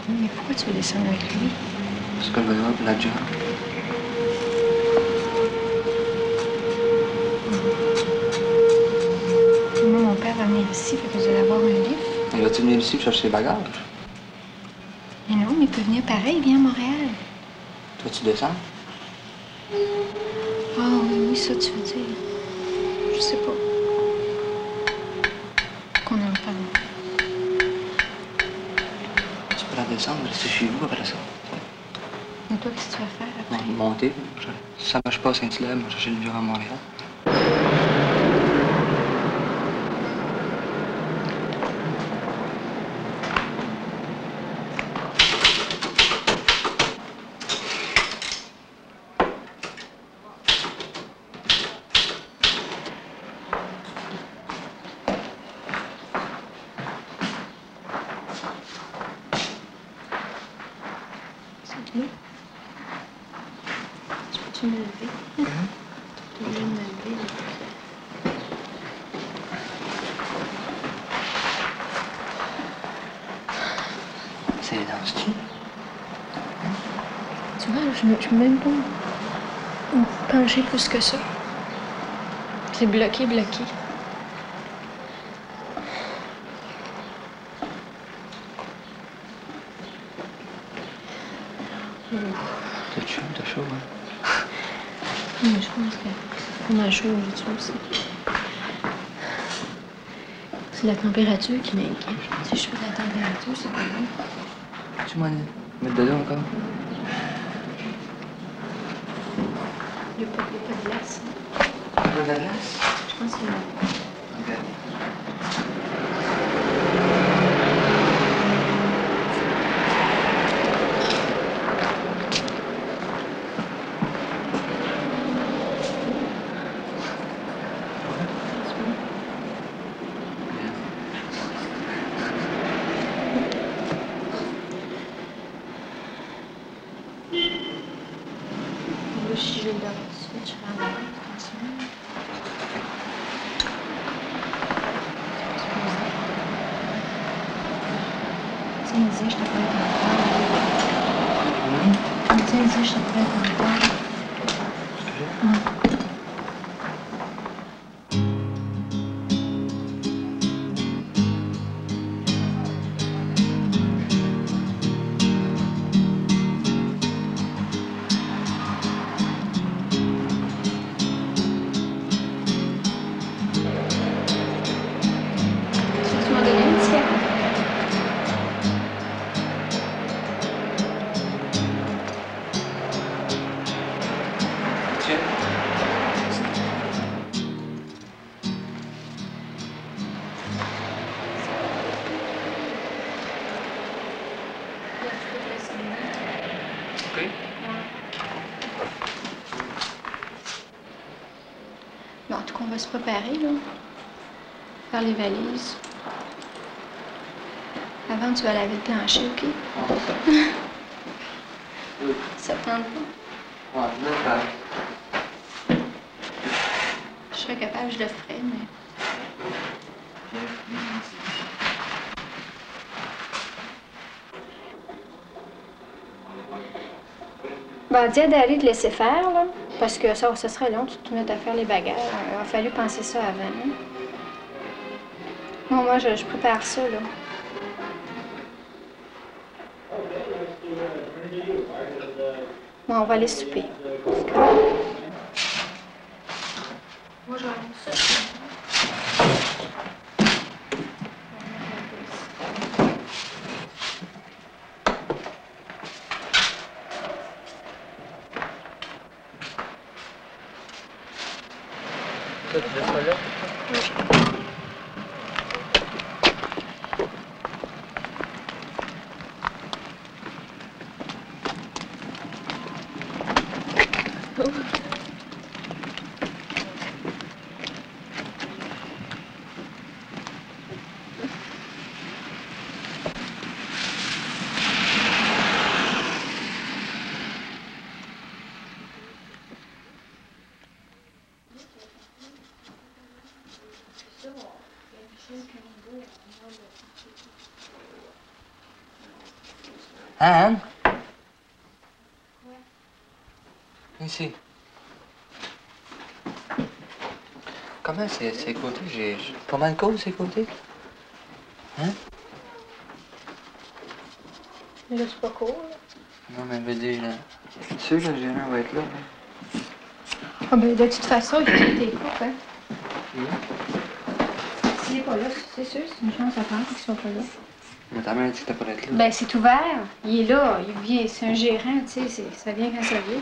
Mais pourquoi tu veux descendre avec lui? Parce que je vais devoir pour la job. Moi, mon père va venir ici, fait que vous allez avoir un livre. Il va-tu venir ici pour chercher ses bagages? Mais non, mais il peut venir pareil, il vient à Montréal. Toi, tu descends? Ah oui, ça tu veux dire. Je sais pas. Qu'on en parle. Tu peux la descendre, rester chez vous après ça. Mais toi, qu'est-ce que tu vas faire après? Monter. Si ça marche pas à Saint-Hilaire, moi, chercher une bureau à Montréal. Tu me lever? Tu es obligé de me lever. C'est danses-tu? Tu vois, je peux même pas me pencher plus que ça. C'est bloqué. T'as chaud, hein? Mais je pense que c'est pas mal chaud aujourd'hui aussi. C'est la température qui m'inquiète. Si je fais de la température, c'est pas bon. Tu m'en mettre dedans encore? Il n'y a pas de glace. Pas de glace? Je pense qu'il y en a. OK. Si je le donne tout de suite, je vais en avoir tranquillement. Tu me disais que je te pourrais être en retard. Tu me disais que je te pourrais être en retard. Tu m'as donné une tienne. Tiens. OK. Bon, en tout cas, on va se préparer, là. Faire les valises. Avant, tu vas laver le plancher, OK? Oui. Ça te tente pas? Ouais, là, Je serais capable, je le ferais, mais... Ben, dis à Dari de laisser faire, là, parce que ça serait long, tu te mets à faire les bagages. Il a fallu penser ça avant. Hein? Bon, moi, je prépare ça, là. Bon, on va aller souper. C'est correct. Moi, je vais aller ça. Ça, tu laisses pas là? Anne? Ici. Comment c'est ces côtés? J'ai pas mal de cause, ces côtés. Hein? Mais là, c'est pas court, là. Non, mais je veux dire, c'est sûr que le gérant va être là. Ah, ben, de toute façon, il faut que t'es coupes, hein. S'il n'est pas là, c'est sûr, c'est une chance à prendre qu'ils soient pas là. Mais ta mère a dit que t'as pas être là. Ben, c'est ouvert. Il est là. Il vient. C'est un gérant, tu sais. Ça vient quand ça vient.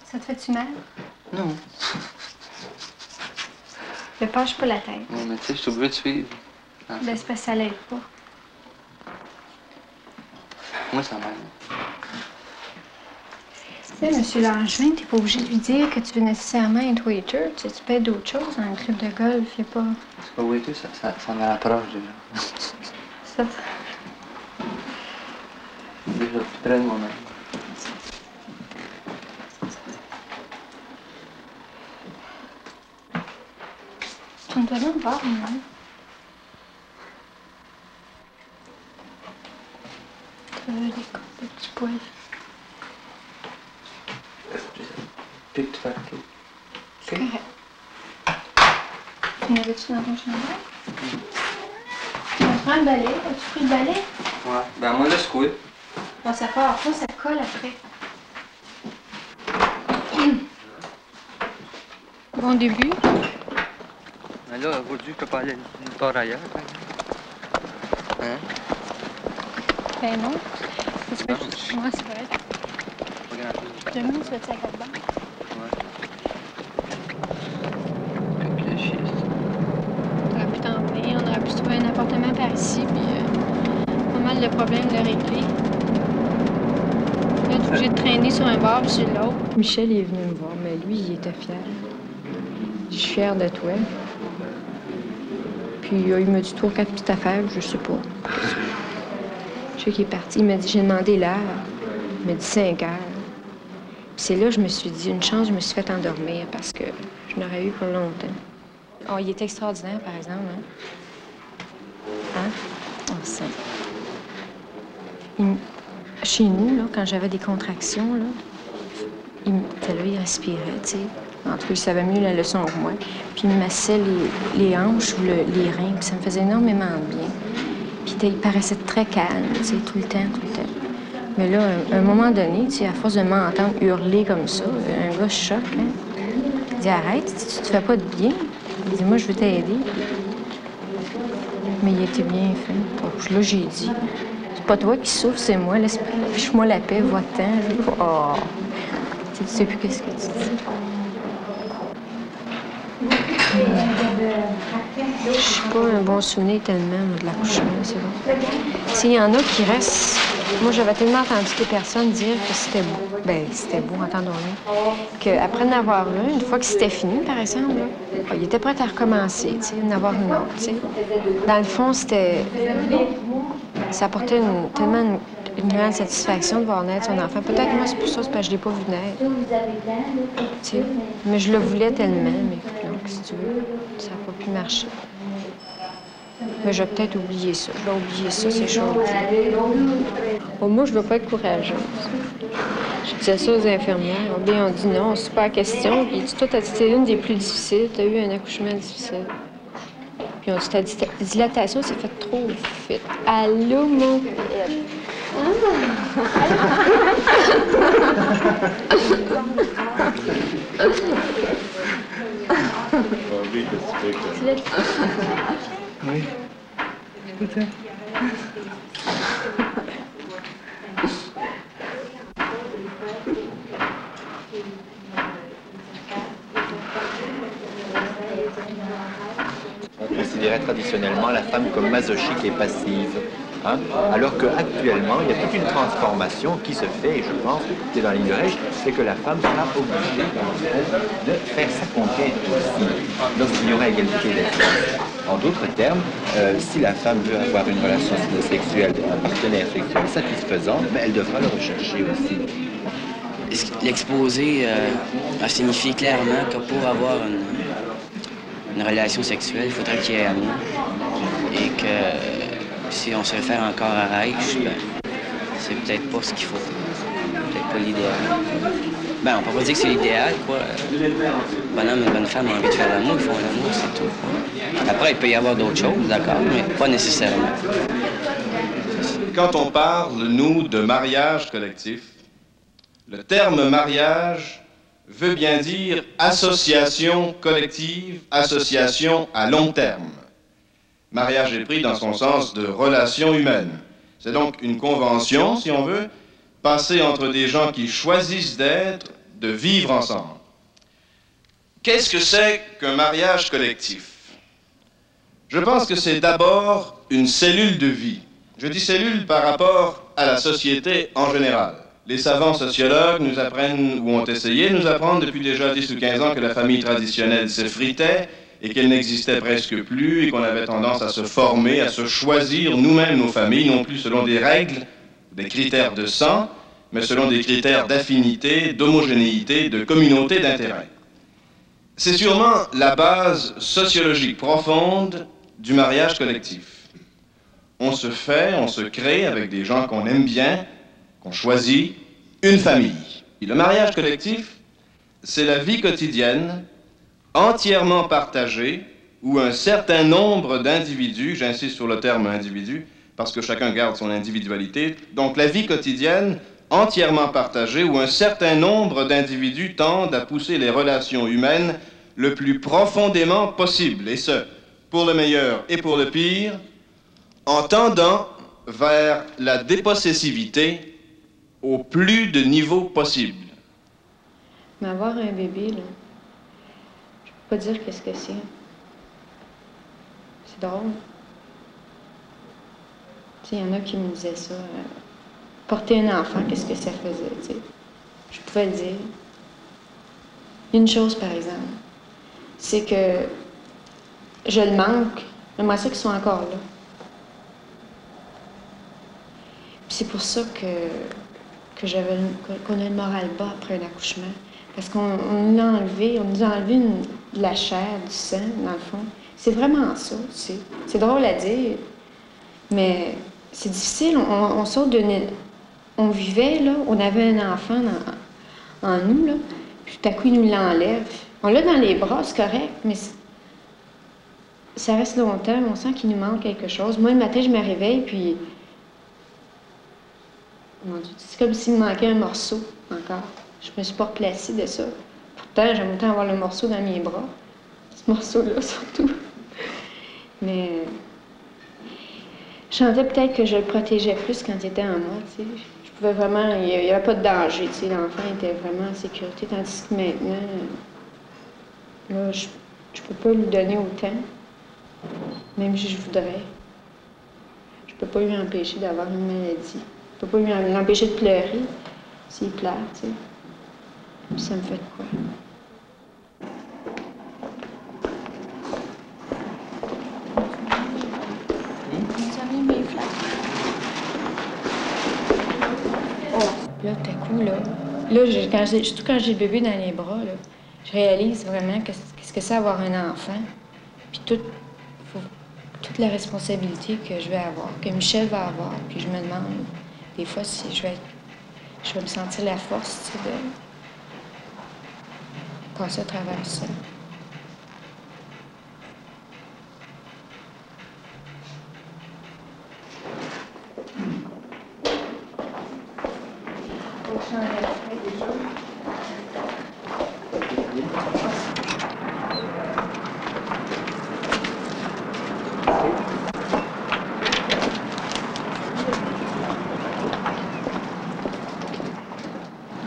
Ça te fait-tu mal? Non. Ne penche pas la tête. Non, mais tu sais, je suis obligé de suivre. Ben, c'est parce que ça l'aide pas. Moi, ça m'aide. Tu sais, M. Langevin, t'es pas obligé de lui dire que tu veux nécessairement être waiter. Tu sais, tu peux être d'autres choses dans un club de golf. Il y a pas... C'est pas waiter, ça me rapproche déjà. Ça... Déjà plus près de moi-même. Tu me donnes voir, moi. Les petits poils. Puis tu fais tout. C'est correct. Tu l'avais-tu dans ton chambre? Tu vas prendre le balai. As-tu pris le balai? Ouais. Ben, moi, là, secouer. Non, ça part pas, ça colle après. Bon début. Mais là, aujourd'hui, je peux pas aller nulle part ailleurs. Hein? Ben non. C'est Non. moi, c'est vrai. Pas grand-chose. Demain, tu vas-tu à Cap-Banc? Ouais. Puis la chier, On aurait pu t'emmener, on aurait pu se trouver un appartement par ici, puis pas mal de problèmes de régler. Là, tu es obligé de traîner sur un bord puis sur l'autre. Michel est venu me voir, mais lui, il était fier. Je suis fière de toi. Puis il m'a dit 3-4 petites affaires, je sais pas. Je sais qu'il est parti. Il m'a dit, j'ai demandé l'heure. Il m'a dit 5 heures. Puis c'est là que je me suis dit, une chance, je me suis fait endormir parce que je n'aurais eu pour longtemps. Oh, il est extraordinaire, par exemple. Hein? Oh, ça. Chez nous, là, quand j'avais des contractions, là, il respirait, tu sais. En tout cas, il savait mieux la leçon que moi. Puis il me massait les hanches ou les reins, puis ça me faisait énormément de bien. Puis il paraissait très calme, tu sais, tout le temps. Mais là, à un moment donné, tu sais, à force de m'entendre hurler comme ça, un gars se choque, hein. Il dit, arrête, tu te fais pas de bien. Il dit, moi, je veux t'aider. Mais il était bien fait. Puis là, j'ai dit, c'est pas toi qui souffres, c'est moi, fiche-moi la paix, va-t'en. Oh! Tu sais plus qu'est-ce que tu dis. Je suis pas un bon souvenir tellement de l'accouchement, c'est bon. S'il y en a qui restent... Moi, j'avais tellement entendu des personnes dire que c'était beau. Ben, c'était beau, entendons-nous. Qu'après d'en avoir une fois que c'était fini, par exemple, là, il était prêt à recommencer, tu sais, d'en avoir une autre, tu sais. Dans le fond, c'était... Ça apportait tellement une grande satisfaction de voir naître son enfant. Peut-être moi, c'est pour ça, c'est parce que je l'ai pas vu naître. Tu sais, mais je le voulais tellement, mais non, si tu veux, ça n'a pas pu marcher. Mais je vais peut-être oublier ça. Je vais oublier ça, ces choses-là. Bon, moi, je veux pas être courageuse. Je disais ça aux infirmières. Bien, on dit non, c'est pas la question. Puis toi, t'as dit que c'était une des plus difficiles. T'as eu un accouchement difficile. Puis on dit, ta dilatation s'est faite trop vite. Allô, mon père. Oui. Écoute, hein. On considérait traditionnellement la femme comme masochique et passive. Hein? Alors qu'actuellement, il y a toute une transformation qui se fait, et je pense que tout est dans la ligne de règle, c'est que la femme sera obligée de faire sa conquête aussi, lorsqu'il y aura égalité des sexes. En d'autres termes, si la femme veut avoir une relation sexuelle, un partenaire sexuel satisfaisant, mais elle devra le rechercher aussi. L'exposé a signifié clairement que pour avoir une relation sexuelle, il faudrait qu'il y ait amour. Et que si on se réfère encore à Reich, ben, c'est peut-être pas ce qu'il faut. Peut-être pas l'idéal. Ben, on peut pas dire que c'est l'idéal, quoi. Bonhomme et bonne femme ont envie de faire l'amour, ils font l'amour, c'est tout. Après, il peut y avoir d'autres choses, d'accord, mais pas nécessairement. Quand on parle, nous, de mariage collectif, le terme mariage veut bien dire association collective, association à long terme. Mariage est pris dans son sens de relation humaine. C'est donc une convention, si on veut, passée entre des gens qui choisissent d'être, de vivre ensemble. Qu'est-ce que c'est qu'un mariage collectif? Je pense que c'est d'abord une cellule de vie. Je dis cellule par rapport à la société en général. Les savants sociologues nous apprennent, ou ont essayé de nous apprendre depuis déjà 10 ou 15 ans que la famille traditionnelle s'effritait et qu'elle n'existait presque plus et qu'on avait tendance à se former, à se choisir nous-mêmes nos familles, non plus selon des règles, des critères de sang, mais selon des critères d'affinité, d'homogénéité, de communauté d'intérêt. C'est sûrement la base sociologique profonde du mariage collectif. On se fait, on se crée avec des gens qu'on aime bien, qu'on choisit, une famille. Et le mariage collectif, c'est la vie quotidienne entièrement partagée où un certain nombre d'individus, j'insiste sur le terme individu, parce que chacun garde son individualité, donc la vie quotidienne entièrement partagée où un certain nombre d'individus tendent à pousser les relations humaines le plus profondément possible, et ce, pour le meilleur et pour le pire, en tendant vers la dépossessivité au plus de niveaux possible. Mais avoir un bébé, là, je peux pas dire qu'est-ce que c'est. C'est drôle. Tu sais, il y en a qui me disaient ça. Porter un enfant, qu'est-ce que ça faisait, tu sais. Je pouvais le dire. Une chose, par exemple, c'est que je le manque. J'aimerais ça qu'ils soient encore là. Puis c'est pour ça qu'on a le moral bas après un accouchement. Parce qu'on nous a enlevé de la chair, du sang, dans le fond. C'est vraiment ça, c'est drôle à dire, mais c'est difficile. On sort d'une... On vivait, là, on avait un enfant en nous, là, puis tout à coup, il nous l'enlève. On l'a dans les bras, c'est correct, mais ça reste longtemps, on sent qu'il nous manque quelque chose. Moi, le matin, je me réveille, puis... Mon Dieu, c'est comme s'il me manquait un morceau, encore. Je me suis pas replacée de ça. Pourtant, j'aime autant avoir le morceau dans mes bras. Ce morceau-là, surtout. Mais... Je sentais peut-être que je le protégeais plus quand il était en moi, tu sais. Je pouvais vraiment... Il n'y avait pas de danger, tu sais. L'enfant était vraiment en sécurité, tandis que maintenant... Là, je peux pas lui donner autant, même si je voudrais. Je peux pas lui empêcher d'avoir une maladie. Je peux pas lui l'empêcher de pleurer s'il pleure, tu sais. Puis ça me fait de quoi? Là, tout à coup, là, surtout quand j'ai le bébé dans les bras, là, je réalise vraiment qu'est-ce que c'est avoir un enfant. Puis toute la responsabilité que je vais avoir, que Michel va avoir. Puis je me demande, des fois, si je vais me sentir la force, tu sais, de passer à travers ça.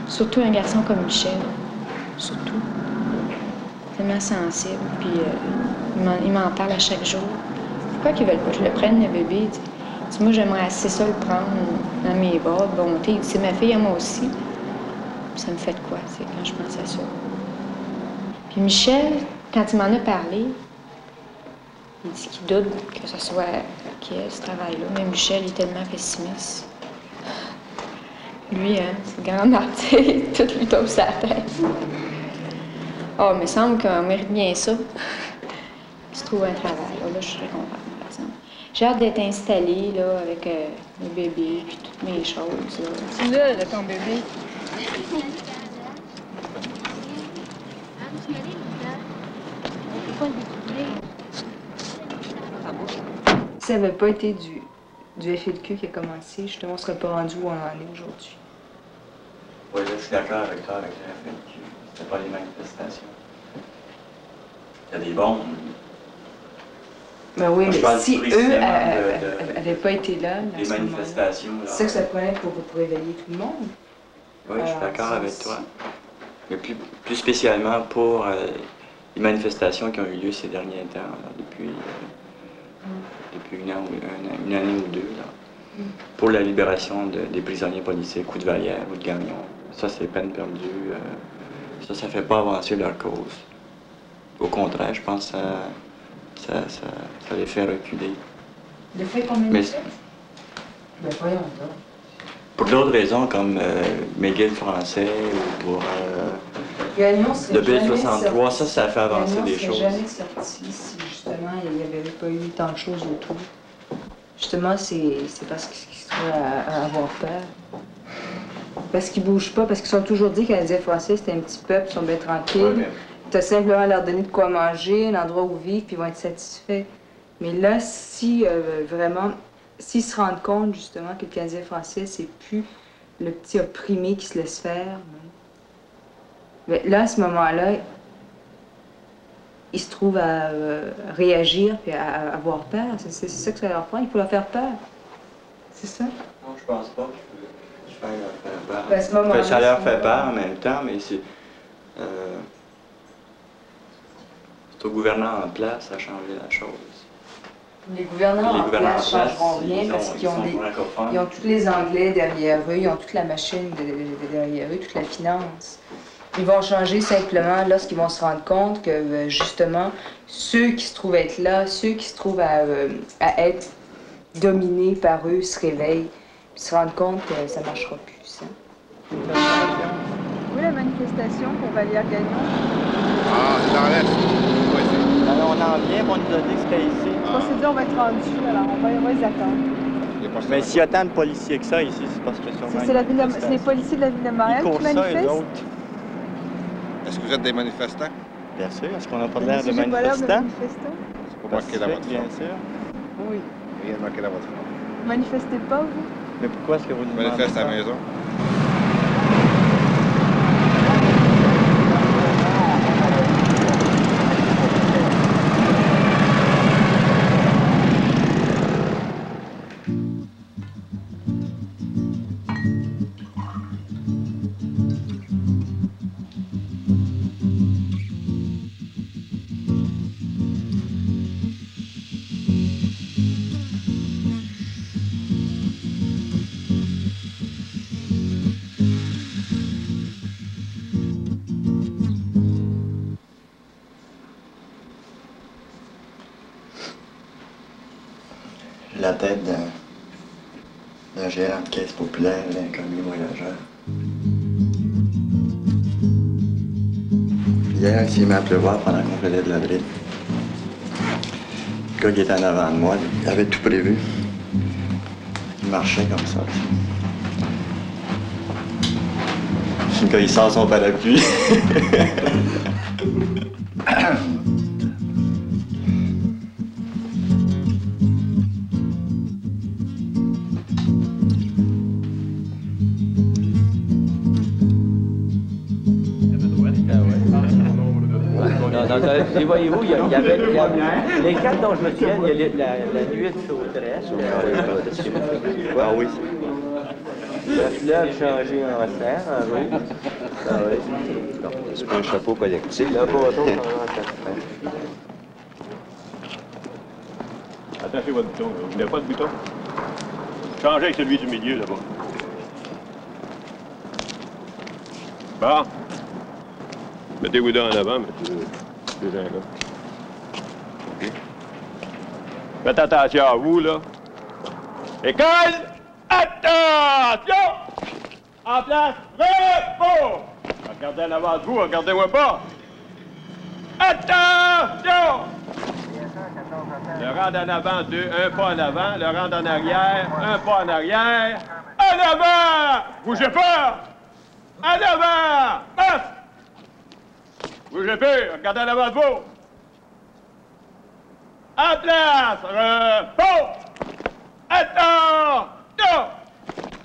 Surtout un garçon comme Michel, surtout. Tellement sensible, puis il m'en parle à chaque jour. Pourquoi qu'ils veulent pas que je le prenne, le bébé? T'sais, moi, j'aimerais assez ça le prendre dans mes bras, de bonté. C'est ma fille à moi aussi. Puis ça me fait de quoi, c'est quand je pense à ça. Puis Michel, quand il m'en a parlé, il dit qu'il doute que ce soit qui ait ce travail-là. Mais Michel est tellement pessimiste. Lui, hein, c'est le grand martyr, tout lui tombe sur la tête. Oh, mais il semble qu'on mérite bien ça. se trouve un travail. Là, je serais contente, par exemple. J'ai hâte d'être installée, là, avec le bébé, puis toutes mes choses, là. C'est là, ton bébé. Si ça n'avait pas été du FLQ qui a commencé, justement, on ne serait pas rendu où on en est aujourd'hui. Oui, là, je suis d'accord avec toi, avec le FLQ. C'était pas les manifestations. Il y a des bombes. Ben oui, Moi, je mais parle si plus eux précisément n'avaient pas été là, les manifestations. c'est ça que ça prenait pour réveiller tout le monde. Oui, je suis d'accord avec toi. Mais plus spécialement pour les manifestations qui ont eu lieu ces derniers temps, là, depuis une année ou deux, là, pour la libération des prisonniers politiques ou de Vallière ou de Gagnon. Ça, c'est peine perdue. Ça ne fait pas avancer leur cause. Au contraire, je pense que ça les fait reculer. De fait, combien de temps? Ben voyons donc. Pour d'autres raisons, comme McGill français ou pour le B63, ça fait avancer des choses. Gagnon serait jamais sorti si justement il n'y avait pas eu tant de choses autour. Justement, c'est parce qu'ils se trouvent à avoir peur. Parce qu'ils bougent pas, parce qu'ils sont toujours dit que les Canadiens français, c'était un petit peuple, ils sont bien tranquilles. Ouais, Tu as simplement à leur donner de quoi manger, un endroit où vivre, puis ils vont être satisfaits. Mais là, si vraiment, s'ils se rendent compte justement que le Canadien français, c'est plus le petit opprimé qui se laisse faire, mais là, à ce moment-là, ils se trouvent à réagir et à avoir peur. C'est ça que ça leur prend, il faut leur faire peur. C'est ça? Non, je pense pas que je vais leur faire peur. Ben, à ce moment-là, ça leur fait peur en même temps, mais c'est au gouvernant en place à changer la chose. Les gouvernants en place ne changeront rien parce qu'ils ont tous les Anglais derrière eux, ils ont toute la machine derrière eux, toute la finance. Ils vont changer simplement lorsqu'ils vont se rendre compte que, justement, ceux qui se trouvent être là, ceux qui se trouvent à être dominés par eux se réveillent, puis se rendent compte que ça ne marchera plus, ça. Oui, la manifestation pour Vallière-Gagnon. Ah, c'est dans l'Est. Oui, c'est... Alors, on en vient, on nous a dit que c'était ici. Procédure va être rendue, alors on va les attendre. Mais s'il y a tant de policiers que ça ici, c'est parce que sûrement... C'est les policiers de la ville de Montréal qui manifestent? Est-ce que vous êtes des manifestants? Bien sûr. Est-ce qu'on n'a pas l'air de J'ai pas l'air de manifestants? manifestants. C'est pas marqué dans votre Bien forme. sûr. Oui. Rien de marqué dans votre forme. Vous manifestez pas, vous? Mais pourquoi est-ce que vous nous demandez Manifeste à ça? la maison. La tête d'un gérant de caisse populaire, l'inconnu voyageur. Hier, il s'est mis à pleuvoir pendant qu'on faisait de la drille. Le gars qui était en avant de moi, il avait tout prévu. Il marchait comme ça. Le gars, il sort son parapluie. Voyez-vous, il y avait les quatre dont je me souviens, il y a la nuit de sauteresse. Ah oui. La fleur changée en serre, en rouge. Ah oui. C'est pas un chapeau collectif. Le bâton changé en serre. Attachez votre bouton, là. Vous n'avez pas de bouton? Changez avec celui du milieu, là-bas. Bon. Mettez-vous là en avant, mettez-vous là. OK. Faites attention à vous, là. École! Attention! En place, repos! Regardez en avant de vous, regardez-moi pas! Attention! rang en avant, 2, un pas en avant. Le rang en arrière, un pas en arrière. En avant! Bougez pas! En avant! Passe! Bougez plus! Regardez en avant de vous! En place! Repos! Attends! Non!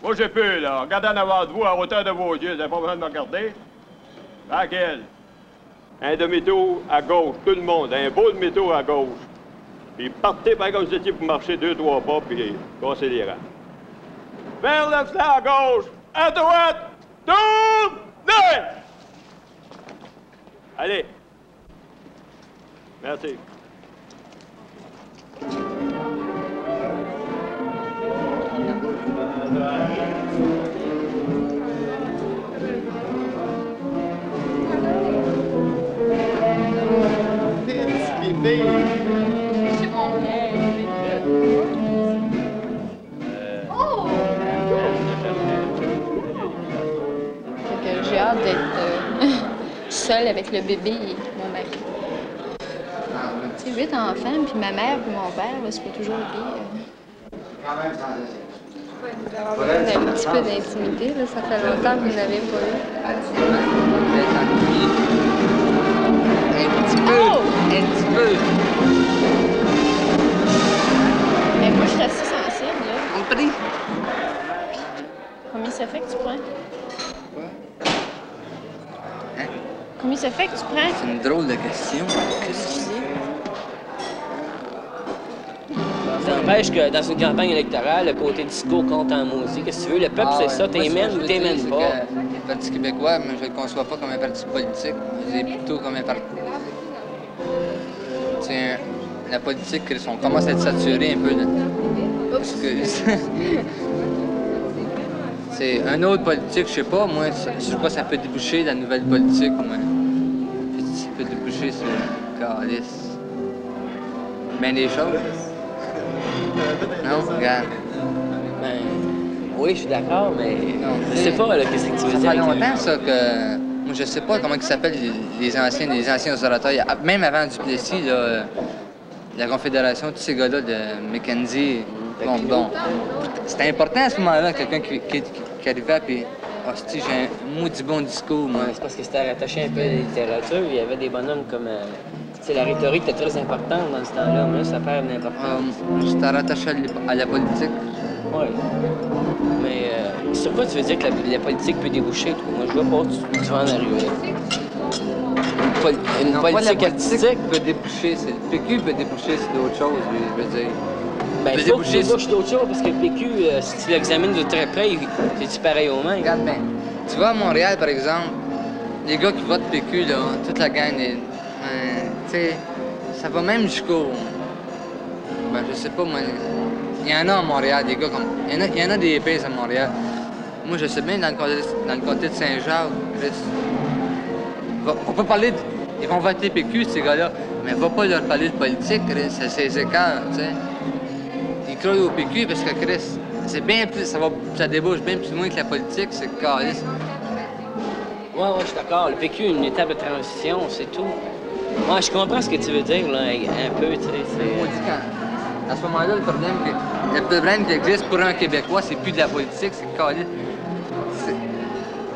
Bougez plus, là. Regardez en avant de vous, à hauteur de vos yeux. Vous n'avez pas besoin de me regarder. Tranquille. Un demi-tour à gauche, tout le monde. Un beau demi-tour à gauche. Puis partez par comme vous étiez pour marcher 2-3 pas, puis cassez les rangs. Vers le flanc à gauche, à droite, tournez! Allez. Merci. J'ai hâte d'être seule avec le bébé et mon mari. Tu sais, 8 enfants, puis ma mère puis mon père, c'est pas toujours bien. On a un petit peu d'intimité, là. Ça fait longtemps que vous n'avez pas eu. Un petit peu. Oh! Un petit peu. Mais moi, je suis assez sensible, là. Compris? Combien ça fait que tu prends? Quoi? Hein? Combien ça fait que tu prends? C'est une drôle de question. Qu'est-ce que tu dis? Ça n'empêche que dans une campagne électorale, le côté discours compte en maudit. Qu'est-ce que tu veux? Le peuple, c'est ça, t'aimes ou t'aimes pas. Le Parti québécois, mais je ne le conçois pas comme un parti politique. Je le dis plutôt comme un parti. C'est la politique, on commence à être saturé un peu. Là. Parce que c'est un autre politique, je sais pas, moi, je sais pas, ça peut déboucher la nouvelle politique, moi. Ça peut déboucher sur le calice. Ben des choses. Non, regarde. Ben, oui, je suis d'accord, mais non, je sais pas, là, qu'est-ce que tu veux dire. Ça fait longtemps, ça, que... Moi, je sais pas comment ils s'appellent les anciens orateurs. Même avant Duplessis, là, la Confédération, tous ces gars-là de Mackenzie, bon. C'était important à ce moment-là, quelqu'un qui arrivait, puis... Hostie, j'ai un maudit bon discours, moi. C'est parce que c'était rattaché un peu à la littérature. Il y avait des bonhommes comme... la rhétorique était très importante dans ce temps-là, mais là, ça perd d'importance. J'étais rattaché à la politique. Oui. Mais sur quoi tu veux dire que la politique peut déboucher? Toi? Moi, je vois pas où tu vas en arriver. Une politique artistique peut déboucher, le PQ peut déboucher sur d'autres choses, je veux dire. Ben, il faut que tu débouches d'autres choses, parce que le PQ, si tu l'examines de très près, c'est-tu pareil au même? Regarde bien. Tu vois, à Montréal, par exemple, les gars qui votent PQ, là, toute la gang, tu sais, ça va même jusqu'au... Ben, je sais pas, moi... Il y en a à Montréal, des gars comme... Il y en a des épées à Montréal. Moi, je sais bien, dans le comté de Saint-Jacques, on peut parler... Ils vont voter PQ, ces gars-là, mais va pas leur parler de politique, Chris, c'est les écarts, tu sais. Ils croient au PQ parce que, Chris, c'est bien plus... Ça débouche bien plus loin que la politique, c'est calice. Ouais, je suis d'accord. Le PQ est une étape de transition, c'est tout. Ouais, je comprends ce que tu veux dire, là, un peu, tu sais. À ce moment-là, le problème qui existe pour un Québécois, c'est plus de la politique, c'est calice.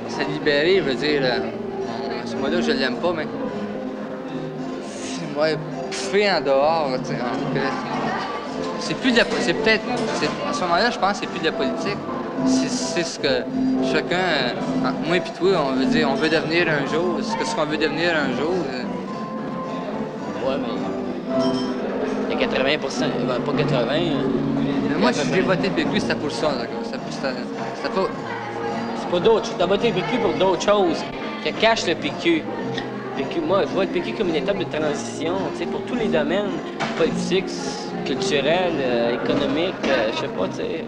C'est libéré, je veux dire. À ce moment-là, je l'aime pas, mais... Ouais, pouffer en dehors, tu sais, c'est plus de la... C'est peut-être... À ce moment-là, je pense que c'est plus de la politique. C'est ce que chacun, moi et toi, on veut dire, on veut devenir un jour. Ce qu'on veut devenir un jour. Ouais, mais il y a 80%, ben, pas 80. Mais moi, si j'ai voté le PQ, c'était pour ça, d'accord. C'était pas... C'est pas d'autres. Tu as voté le PQ pour d'autres choses que cache le PQ. Moi, je vois le PQ comme une étape de transition, tu sais, pour tous les domaines politiques, culturels, économiques, je sais pas, tu sais.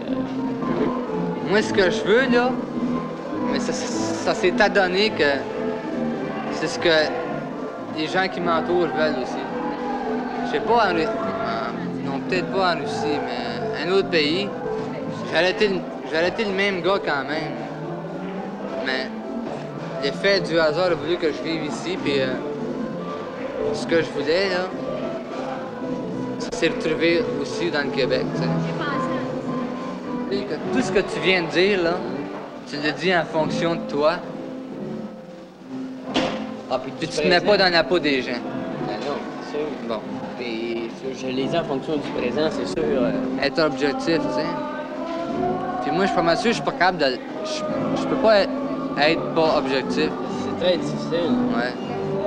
Moi, ce que je veux, là, mais ça s'est adonné que c'est ce que les gens qui m'entourent veulent aussi. Je sais pas, non, peut-être pas en Russie, mais un autre pays. J'ai arrêté le même gars quand même. Mais l'effet du hasard a voulu que je vive ici, puis ce que je voulais, là, s'est retrouvé aussi dans le Québec, tu sais. Et que tout ce que tu viens de dire, là, tu le dis en fonction de toi. Ah, puis tu te mets pas dans la peau des gens. Ben non, c'est sûr. Bon. Puis je les dis en fonction du présent, c'est sûr. Être objectif, tu sais. Puis moi, je suis pas mal sûr, je suis pas capable de... Je peux pas être pas objectif. C'est très difficile. Ouais.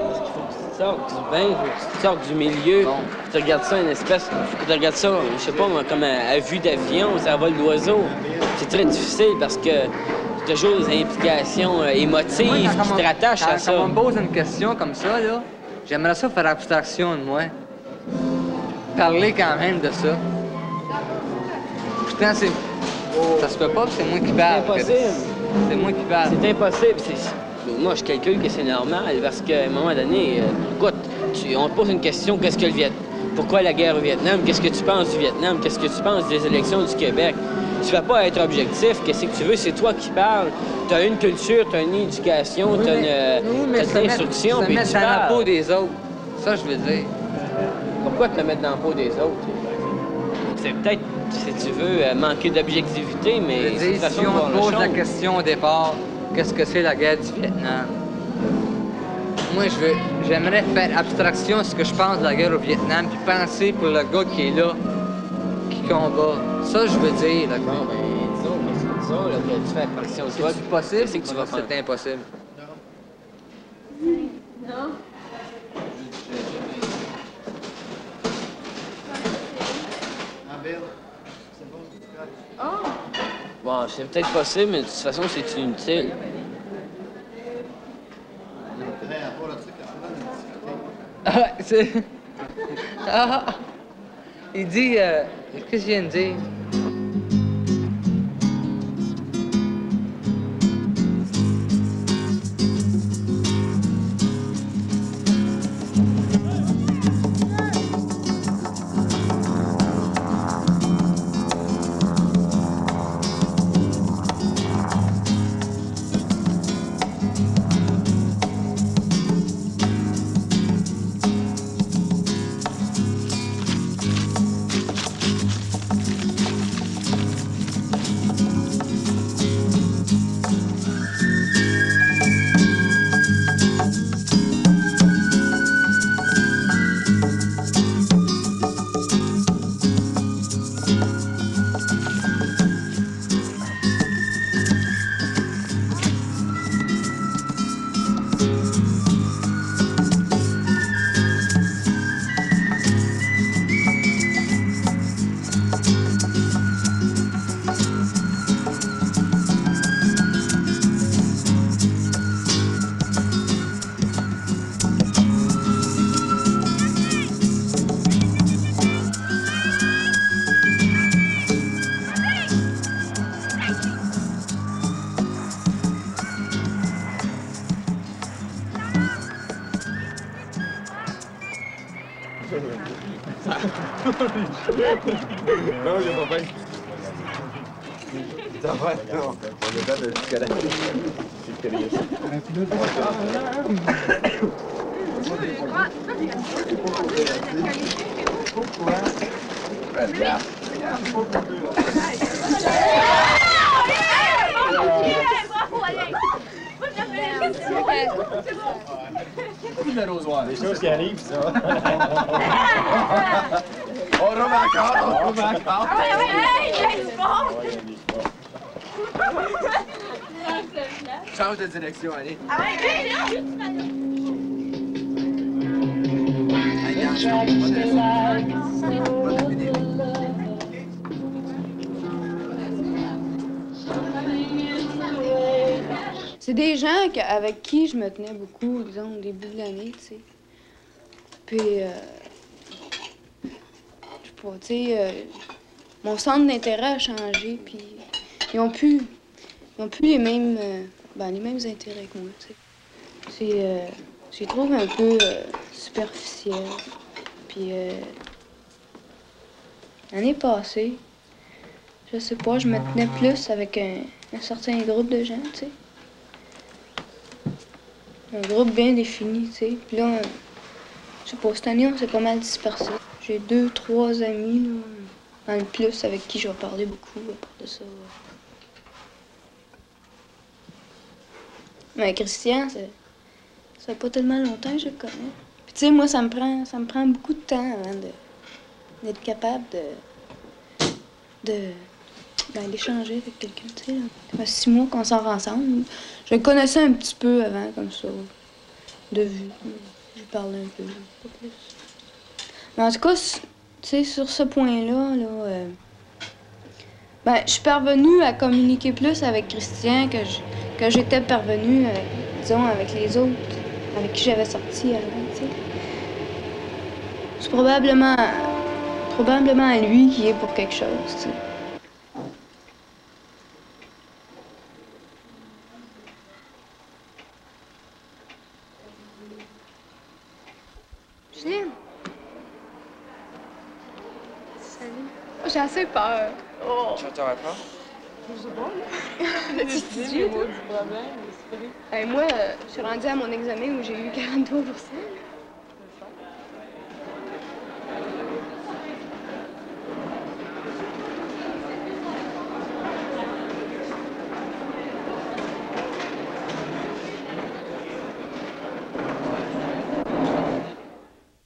Parce qu'il faut que tu te sortes du bain, il faut que tu te sortes du milieu. Bon. Tu regardes ça, une espèce... Tu regardes ça, je sais pas moi, comme à vue d'avion, ça vole d'oiseau. C'est très difficile parce que tu as toujours des implications émotives moi, qui te rattachent à ça. Quand on me pose une question comme ça, là, j'aimerais ça faire abstraction de moi. Parler quand même de ça. Pourtant, c'est... Ça se peut pas que c'est moi qui parle. C'est impossible. C'est moi qui parle. C'est impossible. Moi, je calcule que c'est normal parce qu'à un moment donné, écoute, on te pose une question, qu'est-ce que le Vietnam? Pourquoi la guerre au Vietnam? Qu'est-ce que tu penses du Vietnam? Qu'est-ce que tu penses des élections du Québec? Tu ne vas pas être objectif. Qu'est-ce que tu veux? C'est toi qui parles. Tu as une culture, tu as une éducation, tu as une instruction, puis tu dans la parles. peau des autres. Ça, je veux dire. Pourquoi te mettre dans la peau des autres? C'est peut-être, si tu veux, manquer d'objectivité, mais Je veux dire, si on te pose la question au départ, qu'est-ce que c'est la guerre du Vietnam? Moi, j'aimerais faire abstraction de ce que je pense de la guerre au Vietnam, puis penser pour le gars qui est là, qui combat. Ça, je veux dire. Là, bon, ben, disons là, que tu fais abstraction de toi. C'est possible? C'est que tu vas faire. C'est impossible. Non. Bon, c'est peut-être possible, mais de toute façon, c'est inutile. Ah, c'est... Ah! Il dit... Qu'est-ce qu'il vient de dire? Non, il a pas fait. Ça va, non. On est pas de jusqu'à la c'est curieux. Des choses qui arrivent, ça. On roule encore, on roule encore. Change de direction, allez. C'est des gens avec qui je me tenais beaucoup, disons, au début de l'année, tu sais. Puis, je sais pas, tu sais, mon centre d'intérêt a changé, puis ils ont plus les mêmes, les mêmes intérêts que moi, tu sais. Je les trouve un peu superficiels. Puis, l'année passée, je sais pas, je me tenais plus avec un certain groupe de gens, tu sais. Un groupe bien défini, tu sais. Puis là, je sais pas, cette année, on s'est pas mal dispersé. J'ai 2, 3 amis, là, dans le plus, avec qui je vais parler beaucoup à part de ça. Mais Christian, ça fait pas tellement longtemps que je le connais. Puis tu sais, moi, ça me prend beaucoup de temps avant d'être capable d'aller changer avec quelqu'un, tu sais. Ça fait 6 mois qu'on sort ensemble. Je le connaissais un petit peu avant, comme ça, de vue. Je parlais un peu, pas plus. Mais en tout cas, tu sais, sur ce point-là, ben, je suis parvenue à communiquer plus avec Christian que j'étais parvenue, disons, avec les autres, avec qui j'avais sorti avant, tu sais. C'est probablement lui qui est pour quelque chose, tu sais. Julien. Salut. J'ai assez peur. Oh. Tu t'aurais peur? Je sais pas. Tu te dis, toi? Moi, je suis rendue à mon examen où j'ai eu 43%.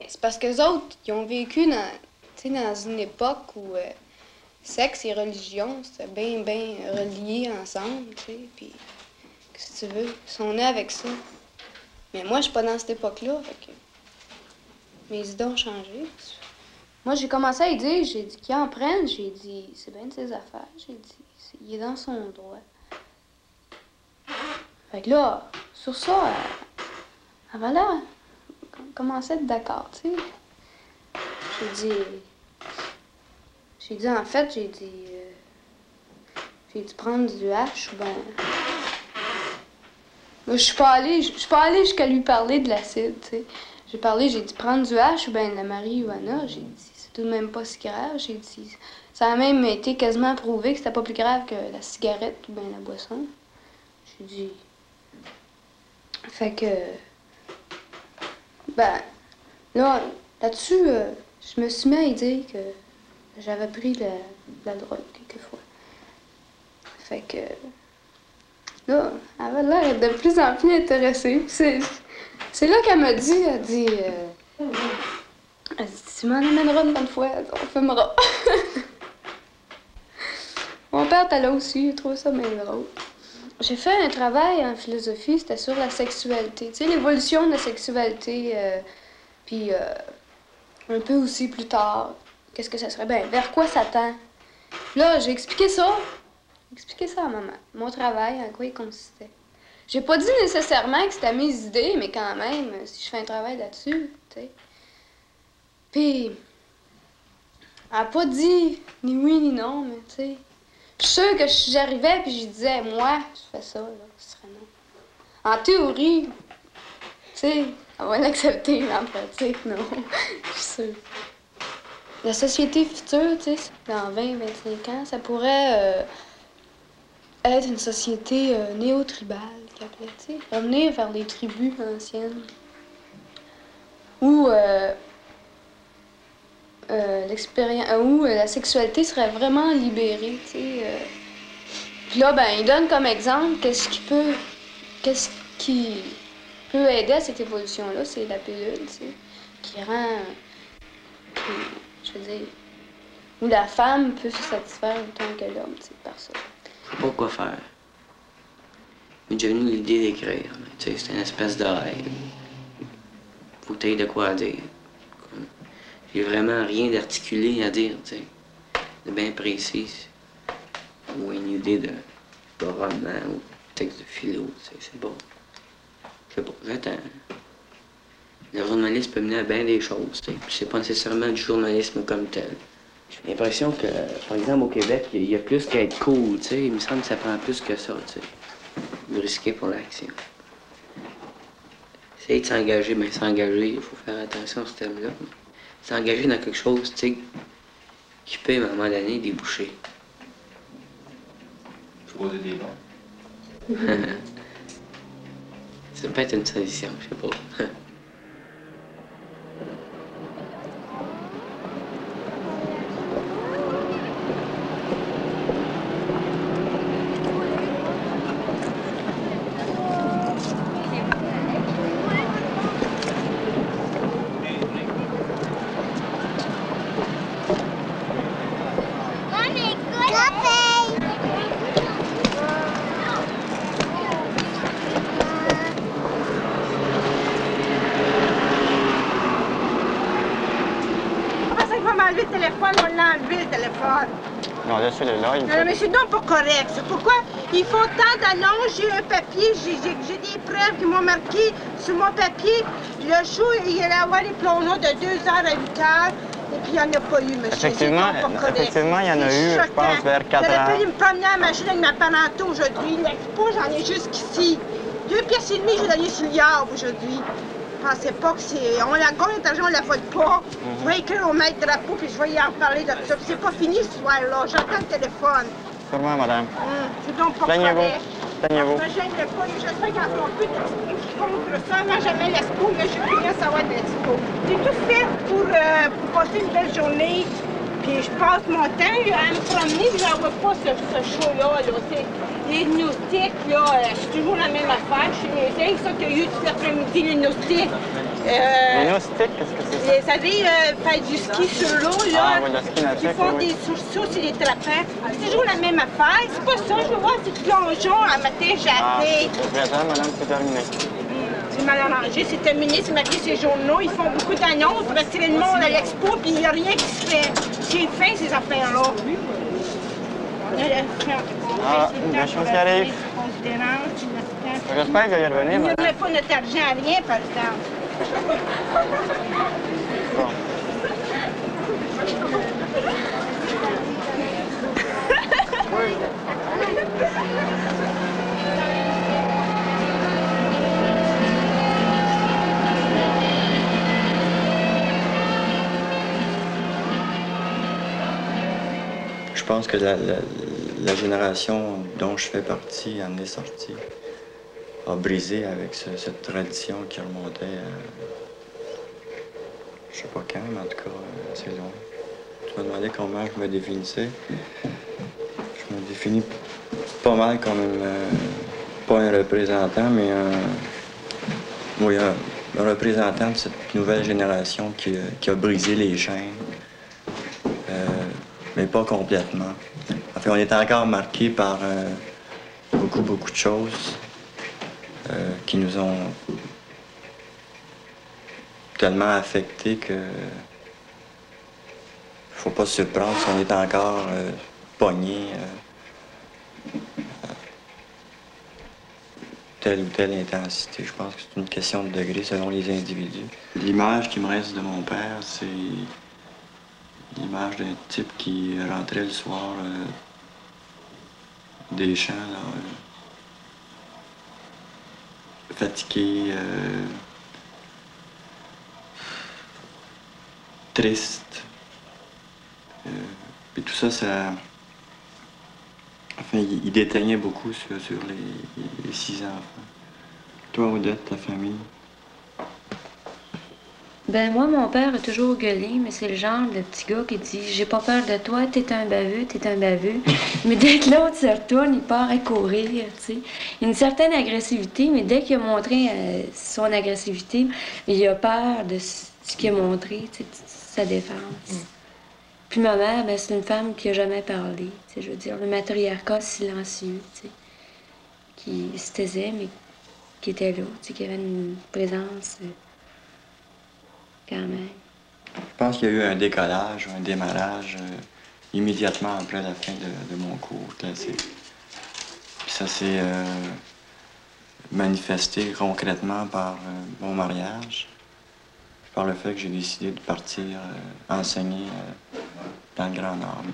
C'est parce que les autres, ils ont vécu dans une époque où sexe et religion, c'était bien relié ensemble, tu sais, puis qu'est-ce que tu veux, ils sont nés avec ça. Mais moi, je suis pas dans cette époque-là, fait que mes idées ont changé. Moi, j'ai commencé à lui dire, j'ai dit qu'il en prenne, j'ai dit, c'est bien de ses affaires, j'ai dit, il est dans son droit. Fait que là, sur ça, avant là, commençait à être d'accord, tu sais. J'ai dit, en fait, j'ai dit prendre du hache, ou ben... Moi, je suis pas allée jusqu'à lui parler de l'acide, tu sais. J'ai dit prendre du hache ou ben de la marijuana, j'ai dit, c'est tout de même pas si grave, j'ai dit, ça a même été quasiment prouvé que c'était pas plus grave que la cigarette ou ben la boisson. J'ai dit... Fait que... Ben, là-dessus, je me suis mis à y dire que j'avais pris la drogue quelquefois. Fait que... Là, elle avait l'air de plus en plus intéressée. C'est là qu'elle m'a dit, elle dit, tu m'en amèneras une bonne fois, on fumera. Mon père était là aussi, il trouvait ça bien drôle. J'ai fait un travail en philosophie, c'était sur la sexualité. Tu sais, l'évolution de la sexualité, puis un peu aussi plus tard, qu'est-ce que ça serait? Ben, vers quoi ça tend? Là, j'ai expliqué ça à maman, mon travail, en quoi il consistait. J'ai pas dit nécessairement que c'était mes idées, mais quand même, si je fais un travail là-dessus, tu sais. Puis, elle a pas dit ni oui ni non, mais tu sais. Je suis sûre que si j'arrivais puis je disais, moi, je fais ça, là, ce serait non. En théorie, tu sais, elle va l'accepter, mais en pratique, non. Je suis sûre. La société future, tu sais, dans 20-25 ans, ça pourrait être une société néo-tribale, qu'elle appelait, tu sais. Revenir vers les tribus anciennes. Où où la sexualité serait vraiment libérée, tu sais. Puis là, ben, il donne comme exemple qu'est-ce qui peut aider à cette évolution-là, c'est la pilule, tu sais, qui rend, je veux dire, où la femme peut se satisfaire autant que l'homme, tu sais, par ça. Je sais pas quoi faire. J'ai déjà venu l'idée d'écrire, tu sais, c'est une espèce de rêve. Faut que t'aies de quoi dire. J'ai vraiment rien d'articulé à dire, tu sais, de bien précis. Ou une idée de roman ou texte de philo, tu sais, c'est pas. Je sais pas, j'attends. Le journalisme peut mener à bien des choses, tu sais. C'est pas nécessairement du journalisme comme tel. J'ai l'impression que, par exemple, au Québec, il y a plus qu'à être cool, tu sais. Il me semble que ça prend plus que ça, tu sais. Risquer pour l'action. Essayer de s'engager, bien s'engager, il faut faire attention à ce thème-là. S'engager dans quelque chose, tu sais, qui peut, à un moment donné, déboucher. Poser des noms. Ça peut être une solution, je sais pas. enlevé le téléphone, on l'a enlevé le téléphone. Non, là, c'est là. Non, mais c'est donc pas correct. C'est pourquoi ils font tant d'annonces, j'ai un papier, j'ai des preuves qui m'ont marqué sur mon papier. Le show, il allait avoir les plombs de 2h à 8h. Et puis, il n'y en a pas eu, monsieur. Effectivement, il y en a eu, je pense, vers 4 J'aurais heures. pu me promener en machine avec ma parenté aujourd'hui. L'expo, j'en ai jusqu'ici. 2 pièces et demie, j'ai donné sur le yard aujourd'hui. Je pensais pas que c'est... On la gagne, on la vole pas. Je vais écrire au maître drapeau, puis je vais y en parler de ça. Puis c'est pas fini ce soir-là. J'entends le téléphone. Sûrement, madame. C'est donc pas Plaignez-vous. Plaignez-vous. Je gêne pas. J'espère qu'ils n'en font plus d'expo qui contre ça. Moi, jamais l'expo, mais je veux rien savoir de l'expo. J'ai tout fait pour passer une belle journée. Puis je passe mon temps à me promener, puis j'en vois pas ce show-là. Les gnostiques, là, c'est toujours la même affaire. C'est ça qu'il y a eu tout l'après-midi, les gnostiques. Les gnostiques, qu'est-ce que c'est ça? Vous savez, faire du ski sur l'eau, là. Ah oui, le ski nautique, Ils font oui. des sursauts et des trapins. C'est toujours la même affaire. C'est pas ça, je veux voir, c'est du plongeon à matin, j'ai appelé. C'est présent, madame, c'est terminé. C'est mal arrangé, c'est terminé, c'est marqué ces journaux. Ils font beaucoup d'annonces pour attirer le monde à l'expo, puis il n'y a rien qui se fait. C'est fin, ces affaires-là. Ah, une chose qui arrive. J'espère que vous allez revenir, Il ne madame. met pas notre argent à rien, par exemple. Bon. Je pense que la génération dont je fais partie en est sortie, a brisé avec cette tradition qui remontait à, je sais pas quand, mais en tout cas assez loin. Tu m'as demandé comment je me définissais. Je me définis pas mal comme pas un représentant, mais un représentant de cette nouvelle génération qui a brisé les chaînes. Mais pas complètement. En fait, on est encore marqué par beaucoup de choses qui nous ont tellement affectés que faut pas se surprendre si on est encore pogné telle ou telle intensité. Je pense que c'est une question de degré selon les individus. L'image qui me reste de mon père, c'est l'image d'un type qui rentrait le soir des champs, là, fatigué, triste. Et tout ça, enfin, il déteignait beaucoup sur les 6 enfants. Toi, Odette, ta famille? Ben moi, mon père a toujours gueulé, mais c'est le genre de petit gars qui dit « J'ai pas peur de toi, t'es un baveux, t'es un baveux. » Mais dès que l'autre se retourne, il part à courir, tu sais. Il a une certaine agressivité, mais dès qu'il a montré son agressivité, il a peur de ce qu'il a montré, tu sais, sa défense. Puis ma mère, ben, c'est une femme qui a jamais parlé, tu sais, je veux dire, le matriarcat silencieux, tu sais, qui se taisait, mais qui était là, tu sais, qui avait une présence... quand même. Je pense qu'il y a eu un décollage, un démarrage immédiatement après la fin de mon cours classique. Puis ça s'est manifesté concrètement par mon mariage, par le fait que j'ai décidé de partir enseigner dans le Grand Nord.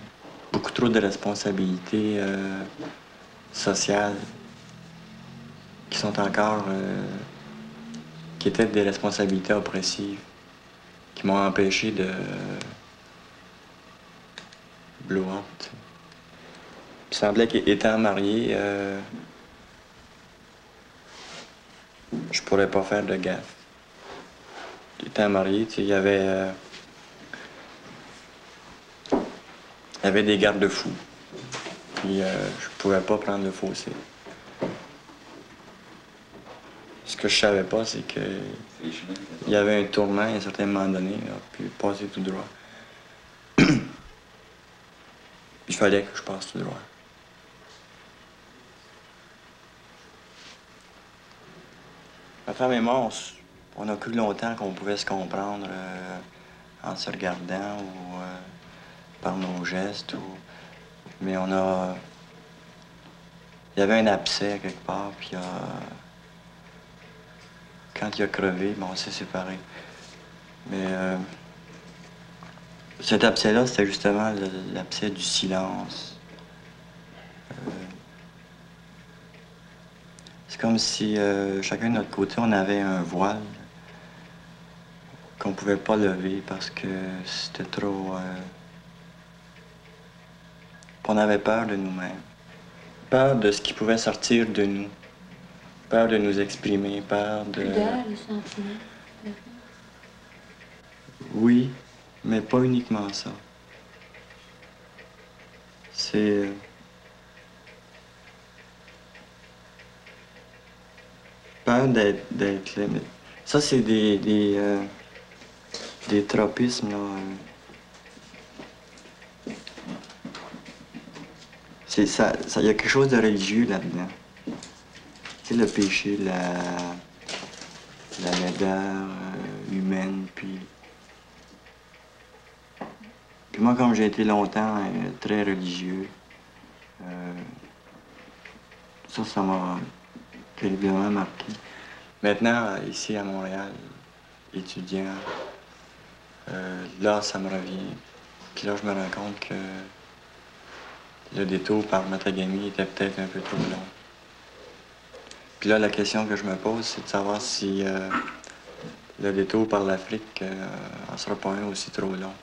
Beaucoup trop de responsabilités sociales qui sont encore... qui étaient des responsabilités oppressives, qui m'ont empêché de blow out. Il semblait qu'étant marié, je pourrais pas faire de gaffe. Étant marié, tu sais, il y avait des garde-fous. Puis je pouvais pas prendre le fossé. Ce que je savais pas, c'est que il y avait un tournant à un certain moment donné, là, puis passer tout droit. Il fallait que je passe tout droit. Ma femme et moi, on a cru longtemps qu'on pouvait se comprendre en se regardant ou par nos gestes. Mais on a... Il y avait un abcès quelque part, puis quand il a crevé, bon, on s'est séparés. Mais cet abcès-là, c'était justement l'abcès du silence. C'est comme si chacun de notre côté, on avait un voile qu'on pouvait pas lever parce que c'était trop... On avait peur de nous-mêmes. Peur de ce qui pouvait sortir de nous. Peur de nous exprimer, peur de... Pudeur, les sentiments. Oui, mais pas uniquement ça. C'est... Peur d'être là. Ça, c'est des tropismes, là. Il y a quelque chose de religieux là-dedans. C'est le péché, la laideur humaine, puis moi, comme j'ai été longtemps très religieux, ça m'a terriblement marqué. Maintenant, ici à Montréal, étudiant, là, ça me revient. Puis là, je me rends compte que le détour par Matagami était peut-être un peu trop long. Puis là, la question que je me pose, c'est de savoir si le détour par l'Afrique en sera pas un aussi trop long.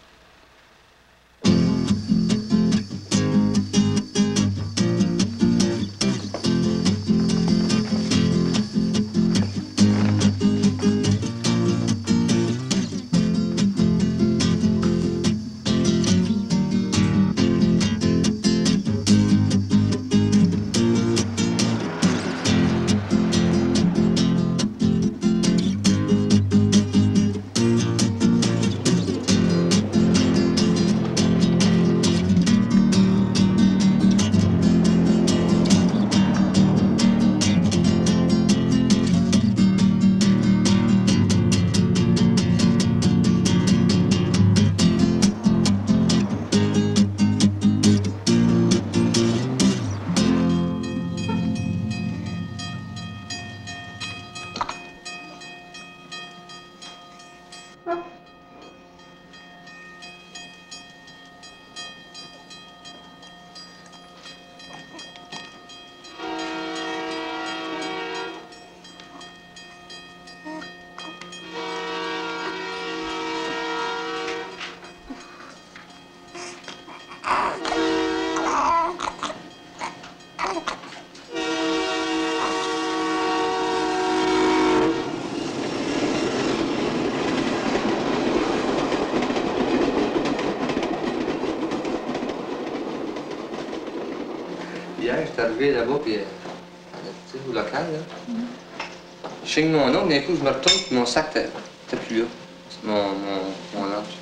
Hier, j'étais arrivé là-bas, puis au local, là. Je signe mon nom, d'un coup, je me retourne, puis mon sac n'était plus là. Mon lunch.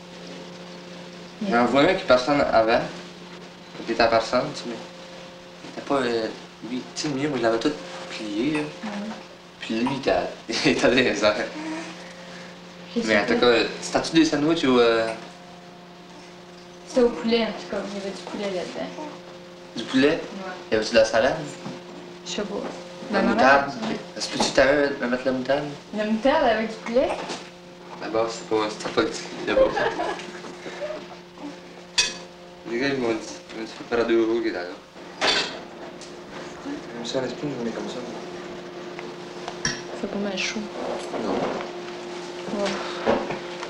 J'en vois un qui personne avant. Il était à personne, tu sais, mais il était pas... lui, tu sais, le mien, moi, je l'avais tout plié, là. Puis lui, il était à des airs. Mais en tout cas, c'était-tu des sandwichs ou... C'était au poulet, en tout cas. Il y avait du poulet là-dedans. Du poulet? Ouais. Y avait-tu de la salade? Je sais pas. La moutarde? Est-ce que tu t'avais à mettre la moutarde? La moutarde avec du poulet? D'abord, c'était pas dit, d'abord. Les gars, ils m'ont dit, faire à 2 € qui était là. Comme ça, l'esprit, je mets comme ça. C'est pas mal chaud. Non. Ouais.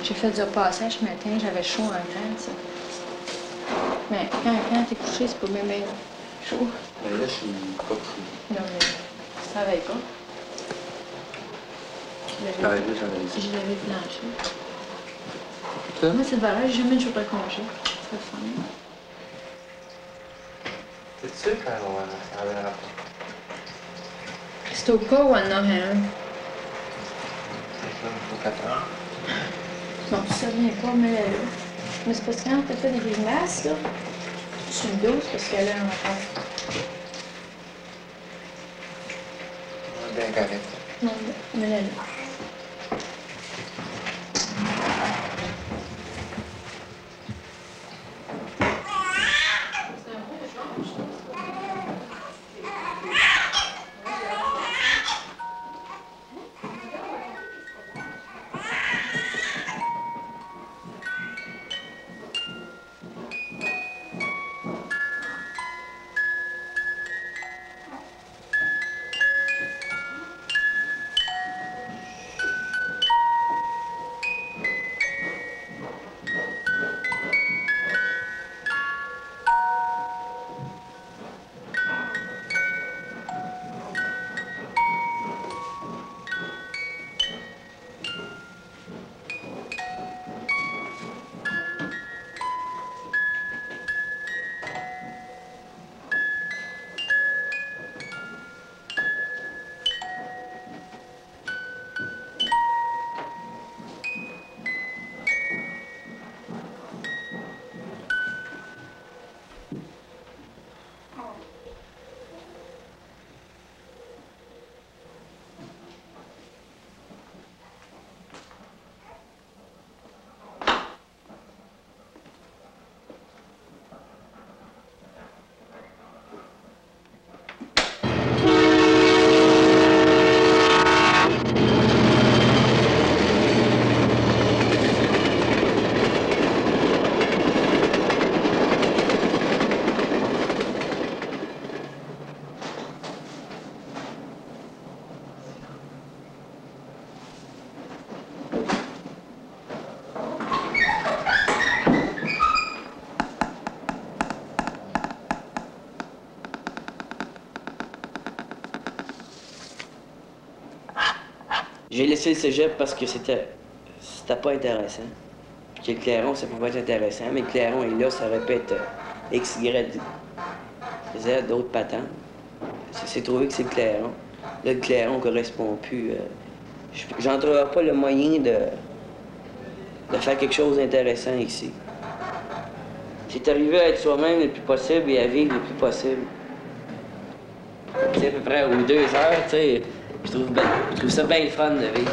J'ai fait du repassage ce matin, j'avais chaud en temps, ça. Mais quand t'es couché, c'est pas bien chaud. Mais là, je suis pas cru. Non, mais ça travaille pas. J'ai lavé le plancher. Moi, c'est vrai, j'ai jamais de jour de congé. C'est le fun. T'es sûr quand on va faire un rapport? C'est au cas où on en a un. Non, ça vient pas, mais c'est parce que quand t'as fait des grimaces, là, c'est une dose parce qu'elle a un rapport. Bien correct. Non, mais elle est là. J'ai laissé le cégep parce que c'était pas intéressant. Puis que le clairon, ça pouvait être intéressant, mais le clairon est là, ça aurait pu être X, Y, Z, d'autres patentes. C'est trouvé que c'est le clairon. Là, le clairon ne correspond plus. J'en trouve pas le moyen de faire quelque chose d'intéressant ici. C'est arrivé à être soi-même le plus possible et à vivre le plus possible. C'est à peu près aux 2 heures, tu sais. Je trouve ça bien le fun de vivre.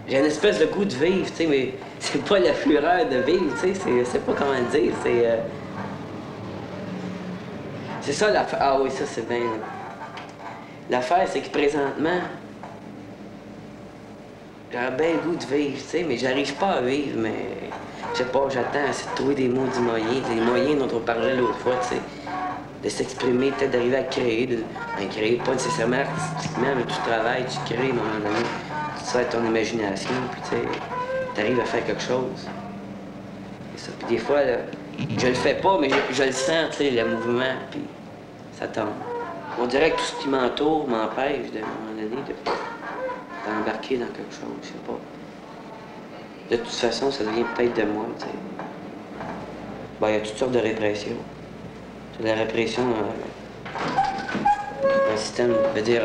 J'ai une espèce de goût de vivre, mais c'est pas la fureur de vivre, c'est pas comment le dire, c'est ça l'affaire. Ah oui, ça c'est bien. L'affaire, c'est que présentement, j'aurais bien le goût de vivre, mais j'arrive pas à vivre, mais je sais pas, j'attends à essayer de trouver des maudits moyens, des moyens dont on parlait l'autre fois, de s'exprimer, peut-être d'arriver à créer, créer pas nécessairement artistiquement, mais tu travailles, tu crées à un moment donné, tu te sers ton imagination, puis tu arrives à faire quelque chose. Et ça. Puis des fois, là, je le fais pas, mais je le sens, le mouvement, puis ça tombe. On dirait que tout ce qui m'entoure m'empêche, à un moment donné, d'embarquer dans quelque chose, je sais pas. De toute façon, ça devient peut-être de moi, il y a toutes sortes de répressions. La répression dans le système, veut dire,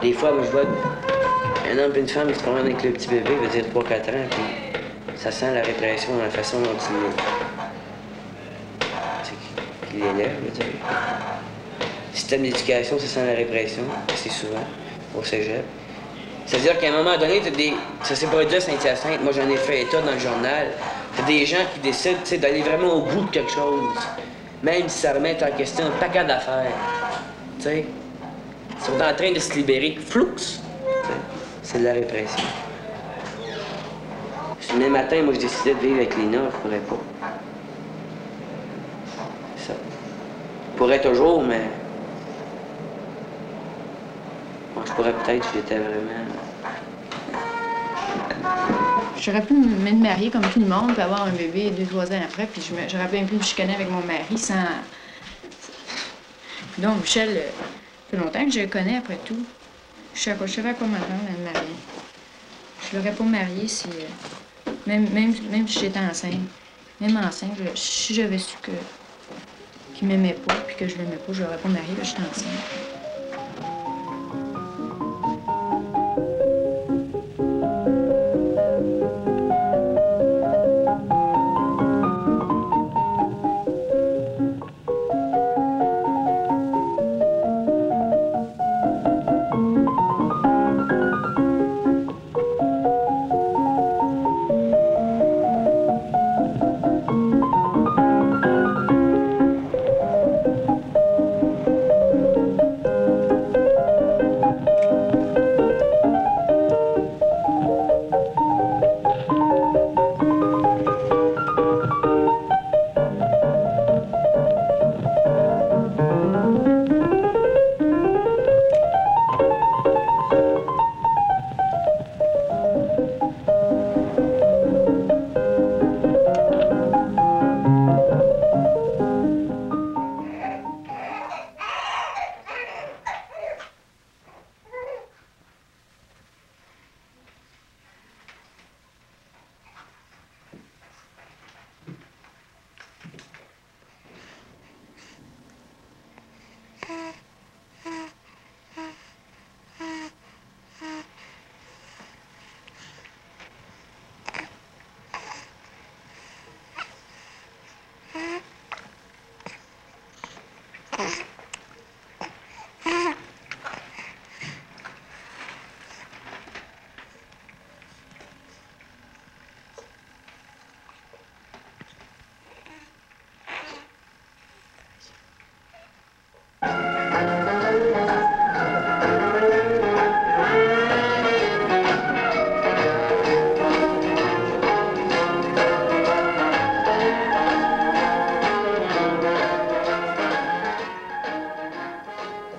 des fois, moi, je vois un homme et une femme qui se promènent avec le petit bébé, veut dire 3-4 ans, puis ça sent la répression dans la façon dont il l'élève, veut dire. Le système d'éducation, ça sent la répression, assez souvent, au cégep. C'est-à-dire qu'à un moment donné, ça s'est produit à Saint-Hyacinthe, moi j'en ai fait état dans le journal, t'as des gens qui décident d'aller vraiment au bout de quelque chose. Même si ça remet en question un paquet d'affaires. Ils sont en train de se libérer. Floux! C'est de la répression. Le même matin, moi, je décidais de vivre avec Lina, je pourrais pas. C'est ça. Je pourrais toujours, mais... Moi, je pourrais peut-être si j'étais vraiment... J'aurais pu me marier comme tout le monde, puis avoir un bébé 2-3 ans après, puis j'aurais bien pu me chicaner avec mon mari sans... Donc, Michel, ça fait longtemps que je le connais, après tout. Je savais à quoi m'attendre à me marier. Je l'aurais pas marié si... Même si j'étais enceinte. Même enceinte, si j'avais su qu'il m'aimait pas, puis que je l'aimais pas, je l'aurais pas marié, j'étais enceinte.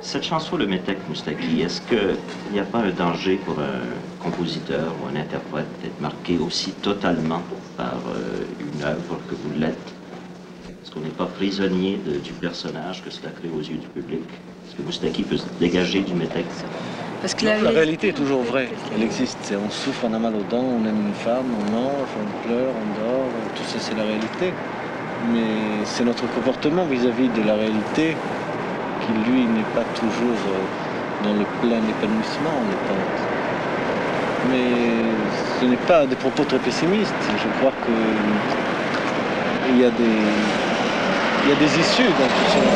Cette chanson, le Métèque Moustaki, est-ce qu'il n'y a pas un danger pour un compositeur ou un interprète d'être marqué aussi totalement par une œuvre que vous l'êtes? Est-ce qu'on n'est pas prisonnier du personnage que cela crée aux yeux du public? Est-ce que Moustaki peut se dégager du Métèque? Parce que la réalité est toujours vraie, elle existe. On souffre, on a mal aux dents, on aime une femme, on mange, on pleure, on dort, tout ça c'est la réalité. Mais c'est notre comportement vis-à-vis de la réalité qui, lui, n'est pas toujours dans le plein épanouissement. Mais ce n'est pas des propos très pessimistes. Je crois qu'il y a des issues dans tout cela.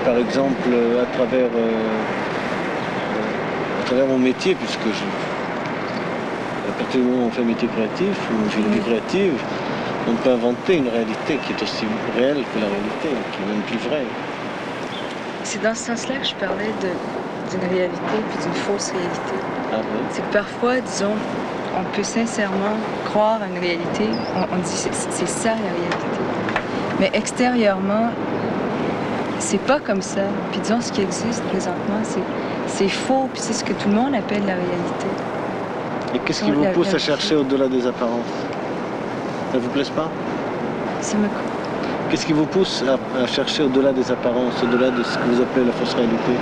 Par exemple, à travers mon métier, puisque à partir du moment où on fait un métier créatif, ou une philosophie créative, on peut inventer une réalité qui est aussi réelle que la réalité, qui est même plus vraie. C'est dans ce sens-là que je parlais d'une réalité puis d'une fausse réalité. Ah oui. C'est que parfois, disons, on peut sincèrement croire à une réalité, on dit c'est ça la réalité. Mais extérieurement, c'est pas comme ça. Puis disons, ce qui existe présentement, c'est faux, puis c'est ce que tout le monde appelle la réalité. Et qu'est-ce qui vous pousse à chercher au-delà des apparences? Ça vous plaise pas? Ça me... Qu'est-ce qui vous pousse à chercher au-delà des apparences, au-delà de ce que vous appelez la fausse réalité?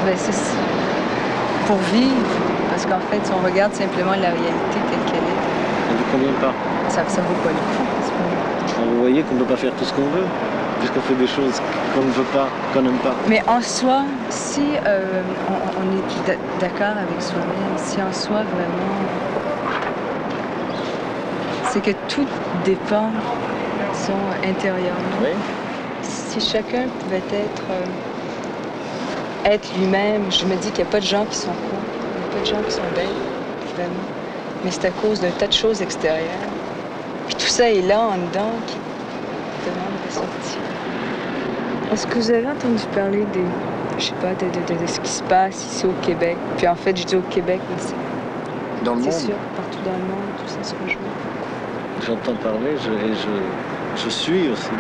Ben, c'est pour vivre, parce qu'en fait, si on regarde simplement la réalité telle qu'elle est... Ça ne vous convient pas? Ça vaut pas le coup. Vous voyez qu'on ne peut pas faire tout ce qu'on veut, puisqu'on fait des choses qu'on ne veut pas, qu'on n'aime pas. Mais en soi, si on est d'accord avec soi-même, si en soi vraiment... C'est que tout dépend, disons, intérieurement. Oui. Si chacun pouvait être lui-même, je me dis qu'il n'y a pas de gens qui sont cons, il n'y a pas de gens qui sont belles, vraiment. Mais c'est à cause d'un tas de choses extérieures. Puis tout ça est là, en dedans, qui demande de sortir. Est-ce que vous avez entendu parler je sais pas, de ce qui se passe ici au Québec? Puis en fait, je dis au Québec, mais c'est... Dans le monde? C'est sûr, partout dans le monde, tout ça se rejoint. J'entends parler et je suis aussi.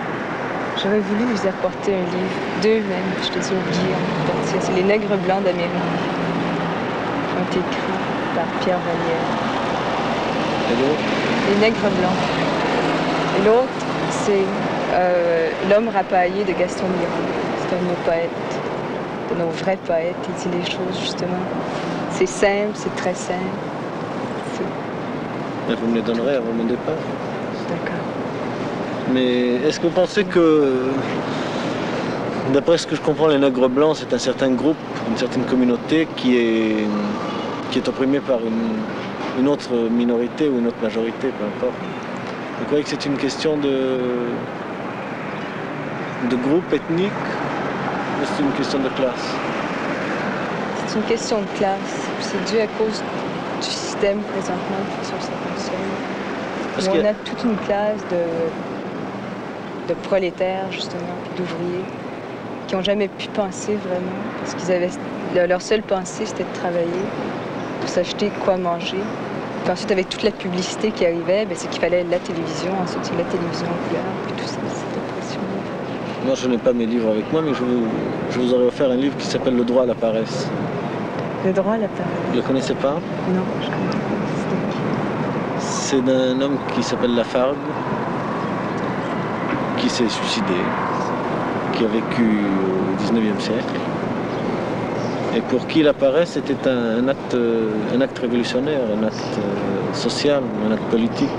J'aurais voulu vous apporter un livre, deux même, je les ai oubliés en partie. C'est Les Nègres blancs d'Amérique, qui ont été écrits par Pierre Vallière. Et l'autre? Les Nègres blancs. Et l'autre, c'est L'homme rapaillé de Gaston Miron. C'est un de nos poètes, de nos vrais poètes. Il dit les choses, justement. C'est simple, c'est très simple. Mais vous me les donnerez avant mon départ. D'accord. Mais est-ce que vous pensez que, d'après ce que je comprends, les Nègres blancs, c'est un certain groupe, une certaine communauté qui est opprimée par une autre minorité ou une autre majorité, peu importe. Vous croyez que c'est une question de groupe ethnique ou c'est une question de classe? C'est une question de classe. C'est dû à cause du système présentement, de façon ça fonctionne. On a toute une classe de prolétaires, justement, puis d'ouvriers, qui n'ont jamais pu penser vraiment, parce qu'ils avaient... Leur seule pensée, c'était de travailler, de s'acheter quoi manger. Puis ensuite, avec toute la publicité qui arrivait, c'est qu'il fallait la télévision, ensuite la télévision en couleur, puis tout ça, c'était passionnant. Moi, je n'ai pas mes livres avec moi, mais je vous aurais offert un livre qui s'appelle Le droit à la paresse. Le droit à la paresse? Vous le connaissez pas? Non, je ne connais pas. C'est d'un homme qui s'appelle Lafargue, qui s'est suicidé, qui a vécu au XIXe siècle, et pour qui la paresse était un acte révolutionnaire, un acte social, un acte politique.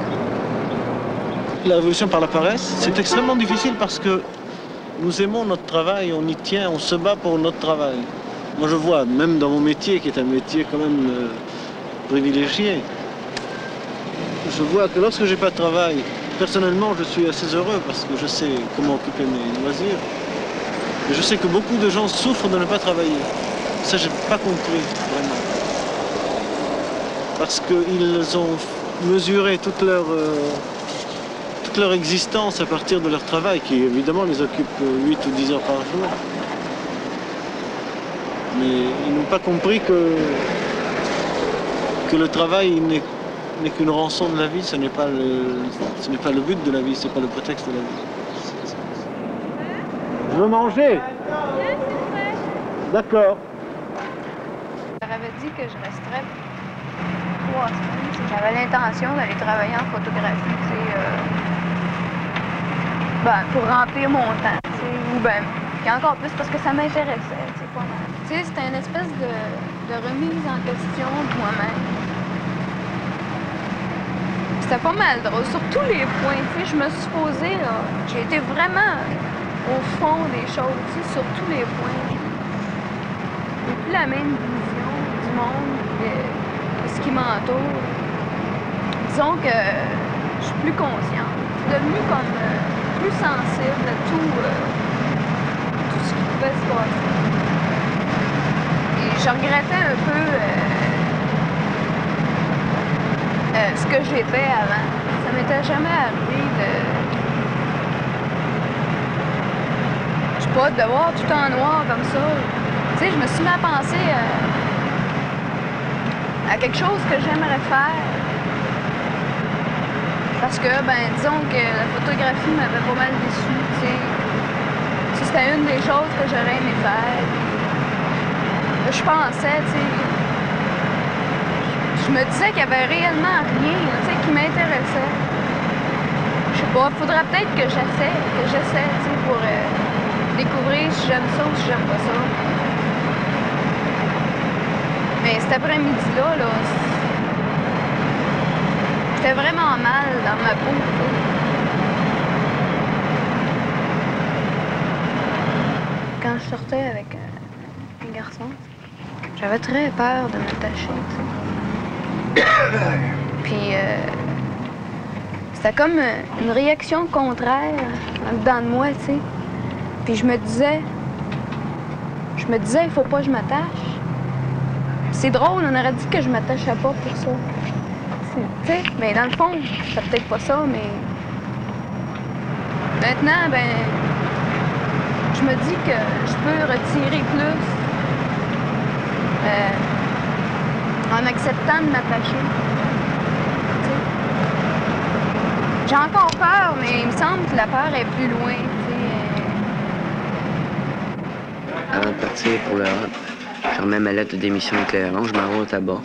La révolution par la paresse, c'est extrêmement difficile parce que nous aimons notre travail, on y tient, on se bat pour notre travail. Moi je vois, même dans mon métier, qui est un métier quand même privilégié, je vois que lorsque j'ai pas de travail, personnellement je suis assez heureux parce que je sais comment occuper mes loisirs. Et je sais que beaucoup de gens souffrent de ne pas travailler. Ça, j'ai pas compris, vraiment. Parce qu'ils ont mesuré toute leur existence à partir de leur travail, qui évidemment les occupe 8 ou 10 heures par jour. Mais ils n'ont pas compris que le travail n'est qu'une rançon de la vie, ce n'est pas le but de la vie, ce n'est pas le prétexte de la vie. Je veux manger. D'accord. Je leur avais dit que je resterais 3 semaines. J'avais l'intention d'aller travailler en photographie, pour remplir mon temps, ou bien, puis encore plus parce que ça m'intéressait. pas mal. Tu sais, c'était une espèce de remise en question de moi-même. C'était pas mal drôle, sur tous les points, tu sais, je me suis posée, là, j'ai été vraiment au fond des choses, tu sais, sur tous les points. J'ai plus la même vision du monde, de ce qui m'entoure. Disons que je suis plus consciente. Je suis devenue comme plus sensible à tout ce qui pouvait se passer. Et je regrettais un peu ce que j'ai fait avant. Ça m'était jamais arrivé de... Je sais pas, de voir tout en noir comme ça. Tu sais, je me suis mis à penser à quelque chose que j'aimerais faire. Parce que, ben, disons que la photographie m'avait pas mal déçue, tu sais. C'était une des choses que j'aurais aimé faire. Je pensais, tu sais... Je me disais qu'il y avait réellement rien, tu sais, qui m'intéressait. Je sais pas, faudrait peut-être que j'essaie, tu sais, pour découvrir si j'aime ça ou si j'aime pas ça. Mais cet après-midi-là, là, j'étais vraiment mal dans ma peau. Quand je sortais avec un garçon, j'avais très peur de m'attacher, tu sais. Puis c'était comme une réaction contraire dedans de moi, tu sais. Puis je me disais, il faut pas que je m'attache. C'est drôle, on aurait dit que je m'attachais pas pour ça. Tu sais, mais dans le fond, c'est peut-être pas ça, mais maintenant, ben, je me dis que je peux retirer plus en acceptant de m'attacher. J'ai encore peur, mais il me semble que la peur est plus loin. Avant de partir pour l'Europe, je remets ma lettre de démission au Clairon, je m'en vais au tabac.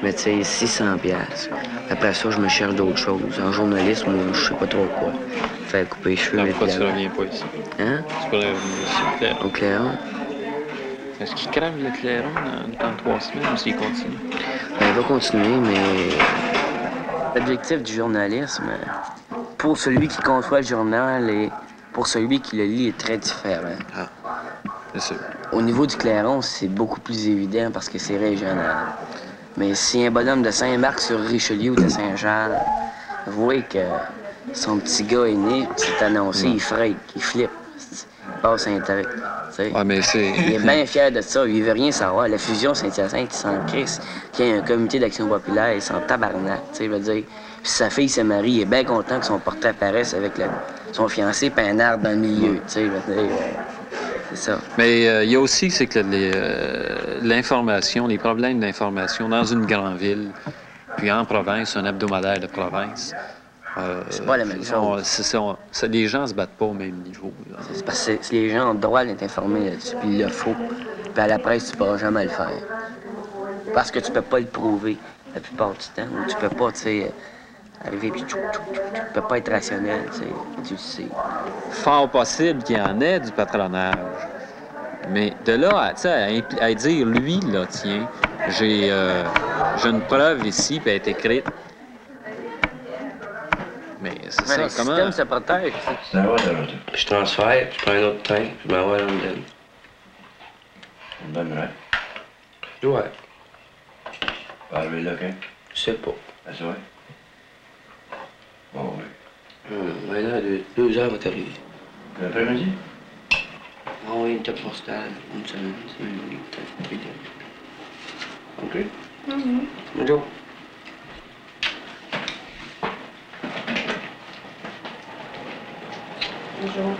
Mais tu sais, 600 $. Après ça, je me cherche d'autres choses. En journalisme, moi, je sais pas trop quoi. Faire couper les cheveux. Pourquoi tu reviens pas ici? Hein? Tu pourrais revenir ici au Clairon. Au Clairon? Est-ce qu'il crève le Clairon dans 3 semaines ou s'il continue? Ben, il va continuer, mais l'objectif du journalisme, pour celui qui conçoit le journal et pour celui qui le lit, est très différent. Ah, c'est sûr. Au niveau du Clairon, c'est beaucoup plus évident parce que c'est régional. Mais si un bonhomme de Saint-Marc sur Richelieu ou de Saint-Charles, vous voyez que son petit gars est né, c'est annoncé, il freak, il flippe, il passe un truc. Ouais, mais c'est... Il est bien fier de ça, il veut rien savoir. La fusion Saint-Hyacinthe, il s'en crisse. Qu'il y ait un comité d'action populaire, il s'en tabarnak, tu sais, je veux dire. Puis sa fille se marie, il est bien content que son portrait apparaisse avec son fiancé, puis un arbre dans le milieu, tu sais, je veux dire. C'est ça. Mais il y a aussi, c'est que l'information, les problèmes d'information dans une grande ville, puis en province, un hebdomadaire de province, c'est pas la même chose. Les gens se battent pas au même niveau. C'est parce que les gens ont le droit d'être informés là-dessus, puis il le faut. Puis à la presse, tu pourras jamais le faire. Parce que tu peux pas le prouver la plupart du temps. Ou tu peux pas, tu sais, arriver puis tu peux pas être rationnel, tu sais. Fort possible qu'il y en ait du patronage. Mais de là à dire, lui, là, tiens, j'ai une preuve ici, puis elle est écrite. Mais c'est ça, comment... Le système se protège. Ça va, puis je transfère, je prends un autre train, puis je m'en vais à London. London, right? Ouais. Pas arriver là, quand? Je sais pas. Ah, c'est vrai? Bon, oui. Ben là, 2 heures va t'arriver. L'après-midi? Ah oui, une top postale, une semaine, OK? Bonjour. Bonjour.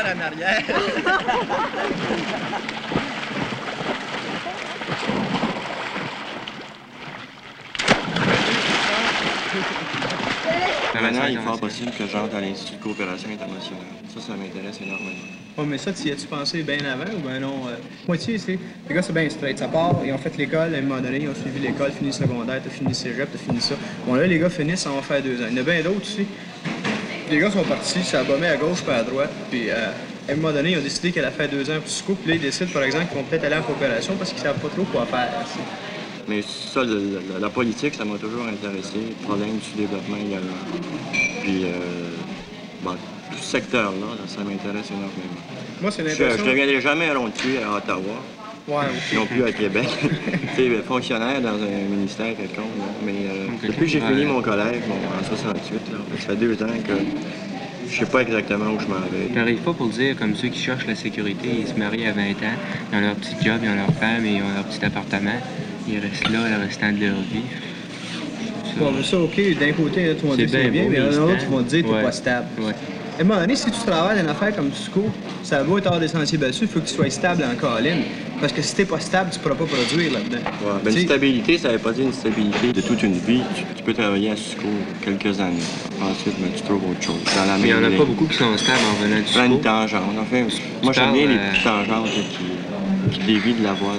En arrière. Maintenant, il est fort possible que j'entre à l'Institut de coopération internationale. Ça m'intéresse énormément. Oh, mais ça, tu y as-tu pensé bien avant ou bien non? Moitié, c'est. Les gars, c'est bien straight. Ça part, ils ont fait l'école, à un moment donné, ils ont suivi l'école, fini secondaire, t'as fini cégep, t'as fini ça. Bon, là, les gars finissent, ça va faire 2 ans. Il y en a bien d'autres aussi. Les gars sont partis, ça a bombé à gauche puis à droite, puis à un moment donné, ils ont décidé qu'elle a fait 2 ans en psycho, puis là, ils décident, par exemple, qu'ils vont peut-être aller en coopération parce qu'ils savent pas trop quoi faire. Mais ça, la politique, ça m'a toujours intéressé. Le problème du développement également. Puis, bon, tout ce secteur-là, ça m'intéresse énormément. Moi, c'est l'impression... Je ne deviendrai jamais rentier à Ottawa. Ouais, non plus à Québec. Tu sais, fonctionnaire dans un ministère quelconque. Mais depuis que j'ai fini mon collège, en 68, là, ça fait 2 ans que je sais pas exactement où je m'en vais. J'arrive pas pour dire, comme ceux qui cherchent la sécurité, ils se marient à 20 ans, ils ont leur petit job, ils ont leur femme et ils ont leur petit appartement. Ils restent là le restant de leur vie. Bon, mais ça, OK, d'un côté, tu vas dire c'est bien, mais d'un autre, tu vas te dire que t'es pas stable. Ouais. À un moment donné, si tu travailles dans une affaire comme psycho, ça va être hors des sentiers battus, il faut que tu sois stable en colline. Parce que si t'es pas stable, tu pourras pas produire là-dedans. Ouais, ben une stabilité, ça veut pas dire une stabilité de toute une vie. Tu peux travailler à psycho quelques années. Ensuite, ben, tu trouves autre chose. Mais il y en a pas beaucoup qui sont stables en venant du psycho. Plein de tangentes. Enfin, moi, j'aime bien les petites tangentes qui dévient de la voie.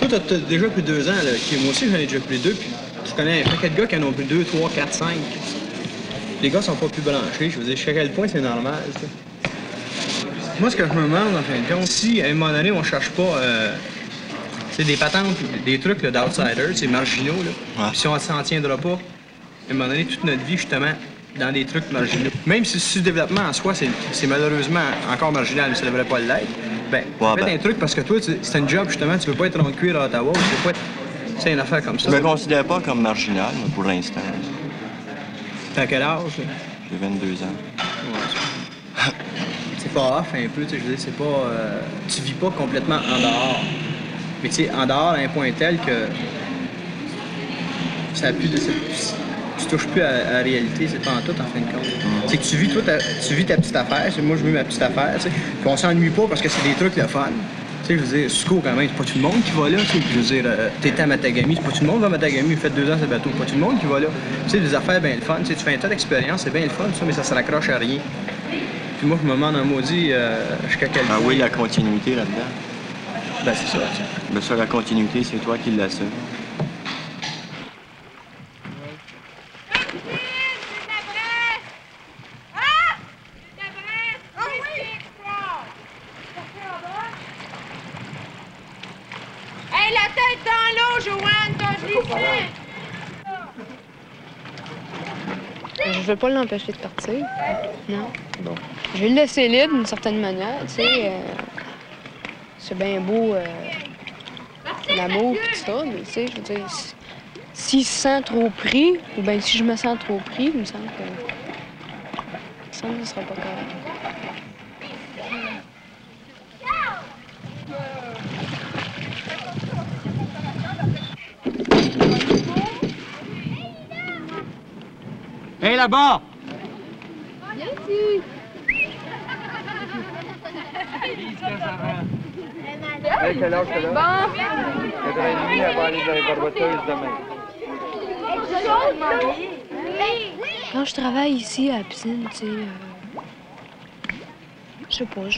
Toi, t'as déjà pris 2 ans, là. Moi aussi, j'en ai déjà pris 2, puis tu connais un paquet de gars qui en ont pris 2, 3, 4, 5. Les gars sont pas plus branchés. Je veux dire, je sais à quel point c'est normal, ça. Moi, ce que je me demande, en fin de compte, si à un moment donné, on cherche pas c'est des patentes, des trucs d'outsiders, c'est marginaux, là. Ouais. Puis si on s'en tiendra pas, à un moment donné, toute notre vie, justement, dans des trucs marginaux. Même si le développement en soi, c'est malheureusement encore marginal, mais ça devrait pas l'être, ben, faites un truc parce que toi, c'est un job, justement, tu veux pas être en cuir à Ottawa, tu veux pas être... C'est une affaire comme ça. Je me considère pas comme marginal, mais pour l'instant. T'as quel âge, là? J'ai 22 ans. Ouais, c'est pas off un peu, tu sais, je veux dire, c'est pas... tu vis pas complètement en dehors. Mais tu sais, en dehors, à un point tel que... Ça a plus de... Tu touches plus à la réalité, c'est pas en tout, en fin de compte. C'est que tu vis, toi, tu vis ta petite affaire, moi, je vis ma petite affaire, tu sais. Puis on s'ennuie pas parce que c'est des trucs le fun. Tu sais, je veux dire, Suco, quand même, c'est pas tout le monde qui va là, tu sais. Je veux dire, t'étais à Matagami, c'est pas tout le monde va à Matagami, fait 2 ans ce bateau, c'est pas tout le monde qui va là. Tu sais, des affaires bien le fun, tu sais, tu fais un tas d'expériences, c'est bien le fun, ça, mais ça se raccroche à rien. Puis moi, je me demande en maudit, jusqu'à quel point... Ah oui, la continuité là-dedans. Ben, c'est ça. Ben ça, la continuité, c'est toi qui l'assures. Hey, la tête dans l'eau, Joanne, t'as glissé! Je veux pas l'empêcher de partir. Non. Bon. Je vais le laisser libre d'une certaine manière, tu sais. C'est bien beau l'amour et tout ça, mais tu sais, je veux dire, s'il se sent trop pris, ou bien si je me sens trop pris, il me semble que ça ne sera pas correct. Hey, là-bas! Viens ici! Hey, quel âge t'as là? 4h30, elle va aller dans les barboteuses demain. Quand je travaille ici à la piscine, tu sais, je sais pas,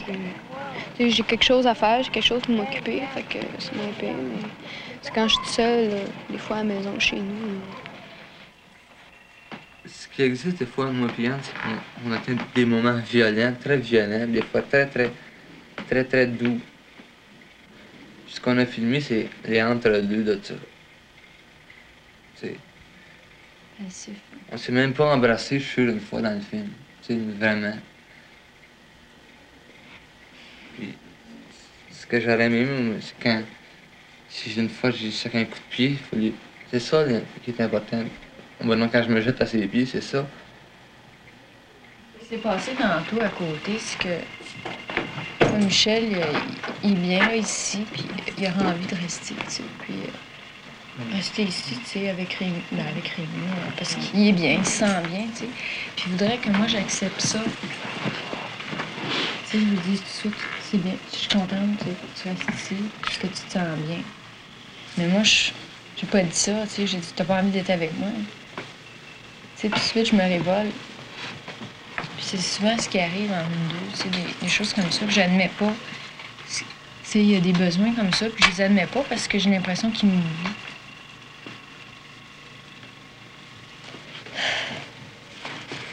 j'ai quelque chose à faire, j'ai quelque chose pour m'occuper, fait que c'est moins pire, mais c'est quand je suis seule, des fois à la maison, chez nous. Ce qui existe des fois, moi et Yann, c'est qu'on atteint des moments violents, très violents, des fois très, très très, très doux. Ce qu'on a filmé, c'est les entre-deux de ça. T'sais. On s'est même pas embrassé, je suis sûr, une fois dans le film. T'sais, vraiment. Puis, ce que j'aurais aimé, c'est quand... Si une fois j'ai saqué un coup de pied, c'est ça là, qui est important. Bon, quand je me jette à ses pieds, c'est ça. Ce qui s'est passé tantôt à côté, c'est que Michel, il est bien là, ici, puis il aura envie de rester, tu sais, puis rester ici, tu sais, avec Rémi, parce qu'il est bien, il se sent bien, tu sais. Puis il voudrait que moi, j'accepte ça. Tu sais, je lui dis tout de suite, c'est bien, je suis contente, tu sais, que tu restes ici, parce que tu te sens bien. Mais moi, j'ai pas dit ça, tu sais, j'ai dit, t'as pas envie d'être avec moi. Tu sais, puis tout de suite, je me révolte. Puis c'est souvent ce qui arrive en nous deux, tu sais, des choses comme ça que j'admets pas. Tu sais, il y a des besoins comme ça, puis je les admets pas parce que j'ai l'impression qu'ils m'oublient.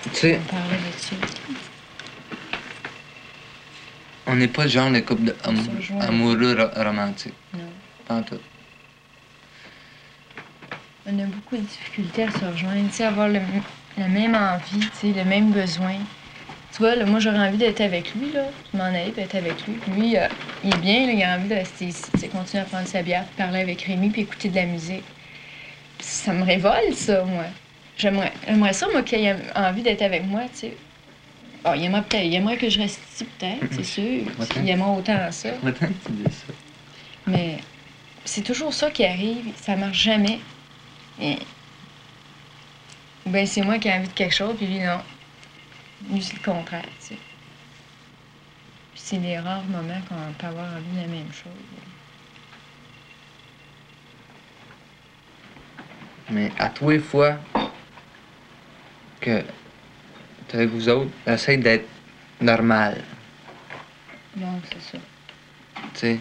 Tu sais, On parlait de ça. on n'est pas le genre de couple amoureux romantique. Non. Pas en tout. On a beaucoup de difficultés à se rejoindre, tu sais, avoir la même envie, tu sais, le même besoin. Tu vois, là, moi, j'aurais envie d'être avec lui, là, de m'en aller, d'être avec lui. Puis lui, il est bien, là, il a envie de rester ici, tu sais, continuer à prendre sa bière, puis parler avec Rémi, puis écouter de la musique. Puis ça me révolte, ça, moi. J'aimerais ça, moi, qu'il ait envie d'être avec moi, tu sais. Oh, il aimerait que je reste ici, peut-être, c'est sûr. Il aimerait autant ça. Autant que tu dis ça. Mais c'est toujours ça qui arrive, ça marche jamais. Et... Ou bien c'est moi qui ai envie de quelque chose, puis lui, non. Lui, c'est le contraire, tu sais. Puis c'est les rares moments qu'on peut avoir envie de la même chose. Mais à tous les fois que t'es avec vous autres, j'essaie d'être normal. Non, c'est ça. Tu sais.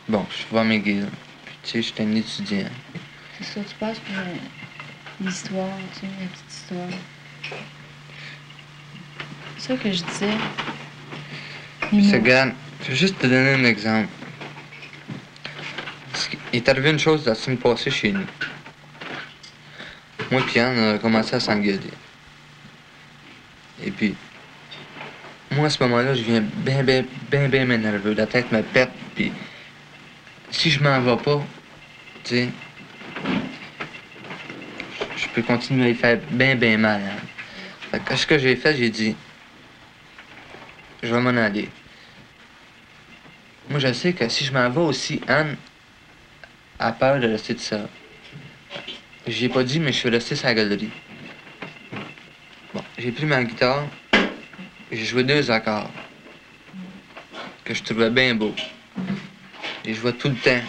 Bon, je suis pas McGill. Puis tu sais, je suis un étudiant. C'est ça, tu passes pour l'histoire, tu sais, la petite histoire. C'est ça que je disais. Regarde, je vais juste te donner un exemple. Il est arrivé une chose la semaine passée chez nous. Moi et Anne, on a commencé à s'engueuler. Et puis, moi à ce moment-là, je viens bien nerveux. La tête me pète, puis si je m'en vais pas, tu sais, je peux continuer à y faire bien mal. Hein. Fait que ce que j'ai fait, j'ai dit, je vais m'en aller. Moi, je sais que si je m'en vais aussi, Anne a peur de rester de ça. J'y ai pas dit, mais je suis resté sur la galerie. Bon, j'ai pris ma guitare, j'ai joué 2 accords que je trouvais bien beaux. Et je jouais tout le temps.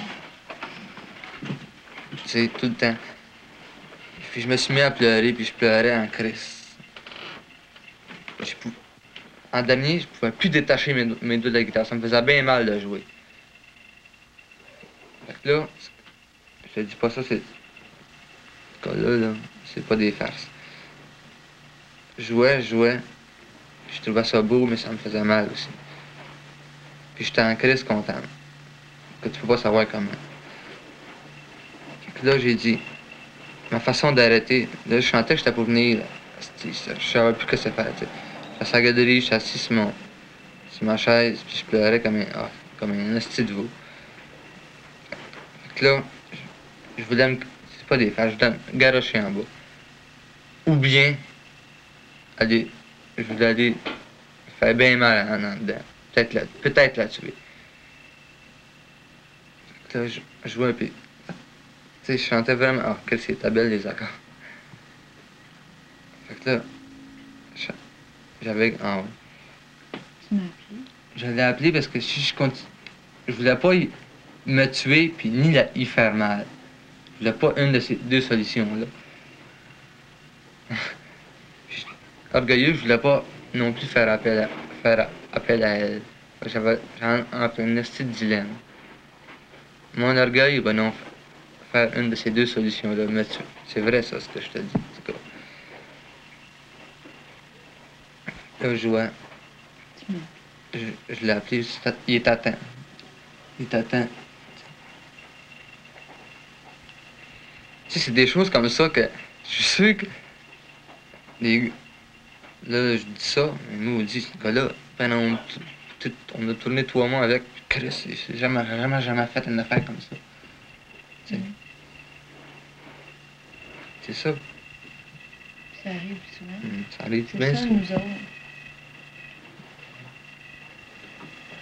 Tu sais, tout le temps. Puis je me suis mis à pleurer, puis je pleurais en crise. En dernier, je pouvais plus détacher mes doigts de la guitare. Ça me faisait bien mal de jouer. Fait que là, je te dis pas ça, c'est... En tout cas, là, c'est pas des farces. Je jouais. Je trouvais ça beau, mais ça me faisait mal aussi. Puis j'étais en crise content. Que tu peux pas savoir comment. Fait que là, j'ai dit... Ma façon d'arrêter... Là, je chantais que j'étais pour venir. Je savais plus que c'est faire, tu sais. À sa galerie, je suis assis sur ma chaise, puis je pleurais comme un esti de veau. Fait que là, je voulais me... C'est pas des farces, je voulais me garrocher en bas. Ou bien, je voulais aller faire bien mal en dedans. Peut-être la tuer. Fait que là, je jouais, puis... Tu sais, je chantais vraiment... Oh, que c'était belle, les accords. Fait que là... J'avais... Ah ouais. Tu m'as appelé? Je l'ai appelé parce que si je continue... Je voulais pas me tuer puis ni y faire mal. Je voulais pas une de ces 2 solutions-là. Orgueilleux, je voulais pas non plus faire appel à elle. J'avais entre un esti de dilemme. Mon orgueil va non faire une de ces 2 solutions-là, me tuer. C'est vrai ça, ce que je te dis, en tout cas. Là, je jouais. je l'ai appelé, il est à temps. Il est à temps. Tu sais, c'est des choses comme ça que je suis sûr que là, je dis ça, mais nous, on dit, ce gars-là, pendant on a tourné 3 mois avec, Chris, j'ai jamais fait une affaire comme ça. Tu sais. C'est ça. Ça arrive souvent. Ça arrive c'est bien ça, souvent. nous autres.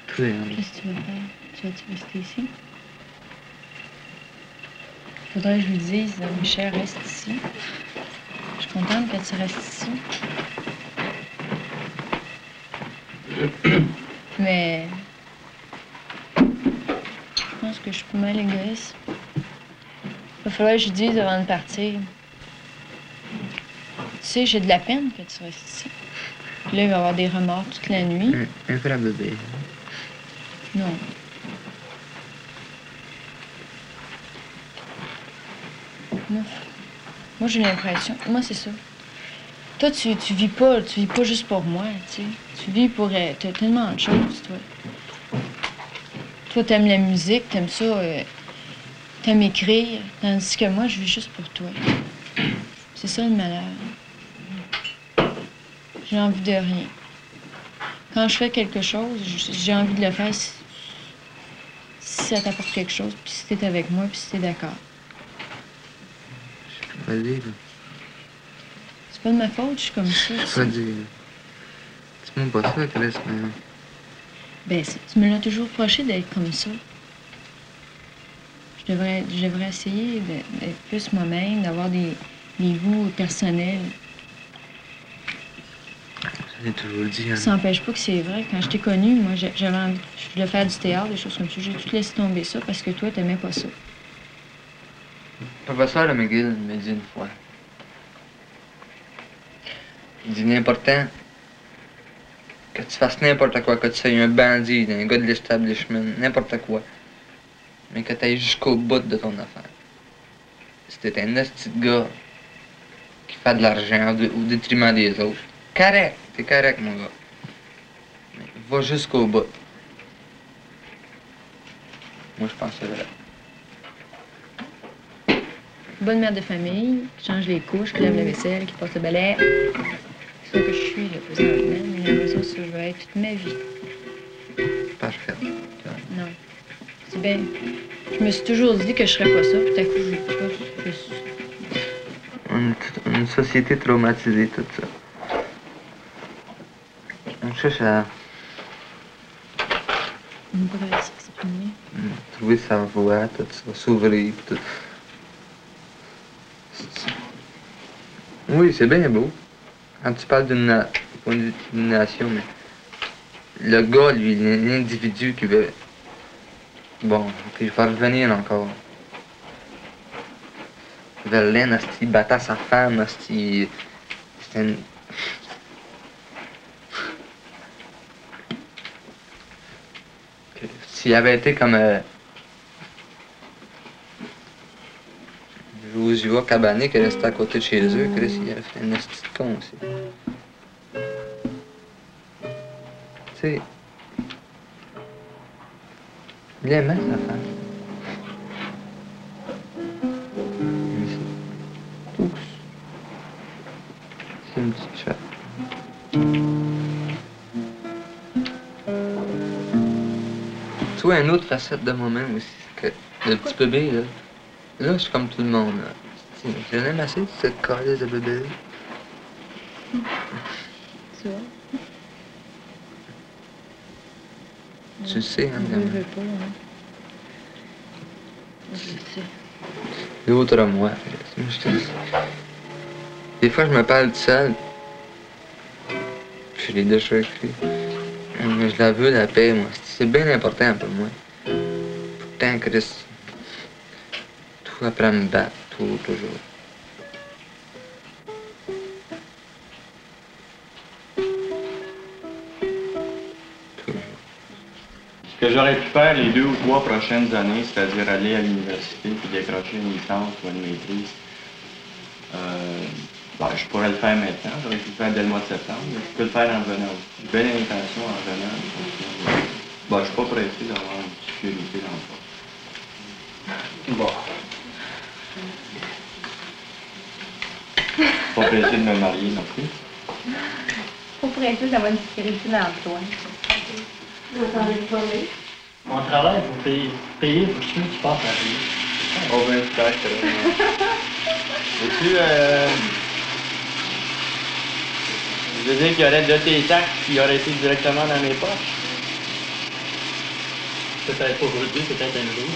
Très bien. Qu'est-ce que tu vas faire? Tu vas-tu rester ici? Faudrait que je lui dise, Michel, reste ici. Je suis contente que tu restes ici. Mais je pense que je suis pas mal égoïste. Il va falloir que je lui dise avant de partir. Tu sais, j'ai de la peine que tu restes ici. Puis là, il va y avoir des remords toute la nuit. Un peu la bébé. Non. Moi j'ai l'impression... Moi, c'est ça. Toi, tu vis pas juste pour moi, tu sais. Tu vis pour... T'as tellement de choses, toi. Toi, t'aimes la musique, t'aimes ça, t'aimes écrire. Tandis que moi, je vis juste pour toi. C'est ça, le malheur. J'ai envie de rien. Quand je fais quelque chose, j'ai envie de le faire si ça t'apporte quelque chose, puis si t'es avec moi, puis si t'es d'accord. Vas-y, là. C'est pas de ma faute, je suis comme ça. Vas-y. Dis-moi pas ça, Chris, mais... Ben, tu me l'as toujours reproché d'être comme ça. Je devrais essayer d'être plus moi-même, d'avoir des goûts personnels. J'ai toujours dit, hein. Ça n'empêche pas que c'est vrai. Quand je t'ai connue, moi, j'avais envie de faire du théâtre, des choses comme ça. J'ai tout laissé tomber ça parce que toi, t'aimais pas ça. Professeur McGill m'a dit une fois. Il dit l'important que tu fasses n'importe quoi, que tu sois un bandit, un gars de l'establishment, n'importe quoi. Mais que tu ailles jusqu'au bout de ton affaire. Si t'es un petit gars qui fait de l'argent au détriment des autres, correct, t'es correct, mon gars. Mais va jusqu'au bout. Moi, je pense que c'est vrai. Bonne mère de famille, qui change les couches, qui lave la vaisselle, qui passe le balai. C'est ça que je suis, là, présentement. Mais j'aimerais ça, je vais être toute ma vie. Parfait. Non. C'est bien. Je me suis toujours dit que je serais pas ça. Tout à coup, je suis... Une société traumatisée, tout ça. On cherche à... On pourrait s'exprimer. Trouver sa voie, tout ça, s'ouvrir, tout. Oui, c'est bien beau. Quand tu parles d'une nation, mais le gars, lui, l'individu qui veut... Bon, ok, je vais revenir encore. Verlaine, est-ce qu'il battait sa femme, est-ce qu'il... C'était une... S'il avait été comme... Joshua Cabané qui restait à côté de chez eux, Chris, il a fait un esti de con aussi. Tu sais... Il aimait sa femme. C'est une petite chatte. Tu vois, une autre facette de moi-même aussi, c'est que le petit bébé, là, je suis comme tout le monde, là. Je l'aime assez, cette calice de bébé. Tu vois? Tu le sais, hein, Je veux pas, hein. Je le sais. L'autre à moi. Des fois, je me parle tout seul. Je l'ai déjà écrit. Mais je la veux, la paix, moi. C'est bien important pour moi. Pourtant, Chris, tout après me battre, toujours. Ce que j'aurais pu faire les 2 ou 3 prochaines années, c'est-à-dire aller à l'université puis décrocher une licence ou une maîtrise, je pourrais le faire maintenant. J'aurais pu le faire dès le mois de septembre, mais je peux le faire en revenant aussi. J'ai bien l'intention en revenant. pas pressé d'avoir une sécurité dans le poste. Bon. Pas pressé de me marier non plus. Pas pressé d'avoir une sécurité dans le toit. Mon travail, vous payez pour ceux qui passent à payer. Oh ben, c'est correct. Veux-tu, je veux dire qu'il y aurait de tes taxes qui auraient été directement dans mes poches? Peut-être pas aujourd'hui, peut-être un jour.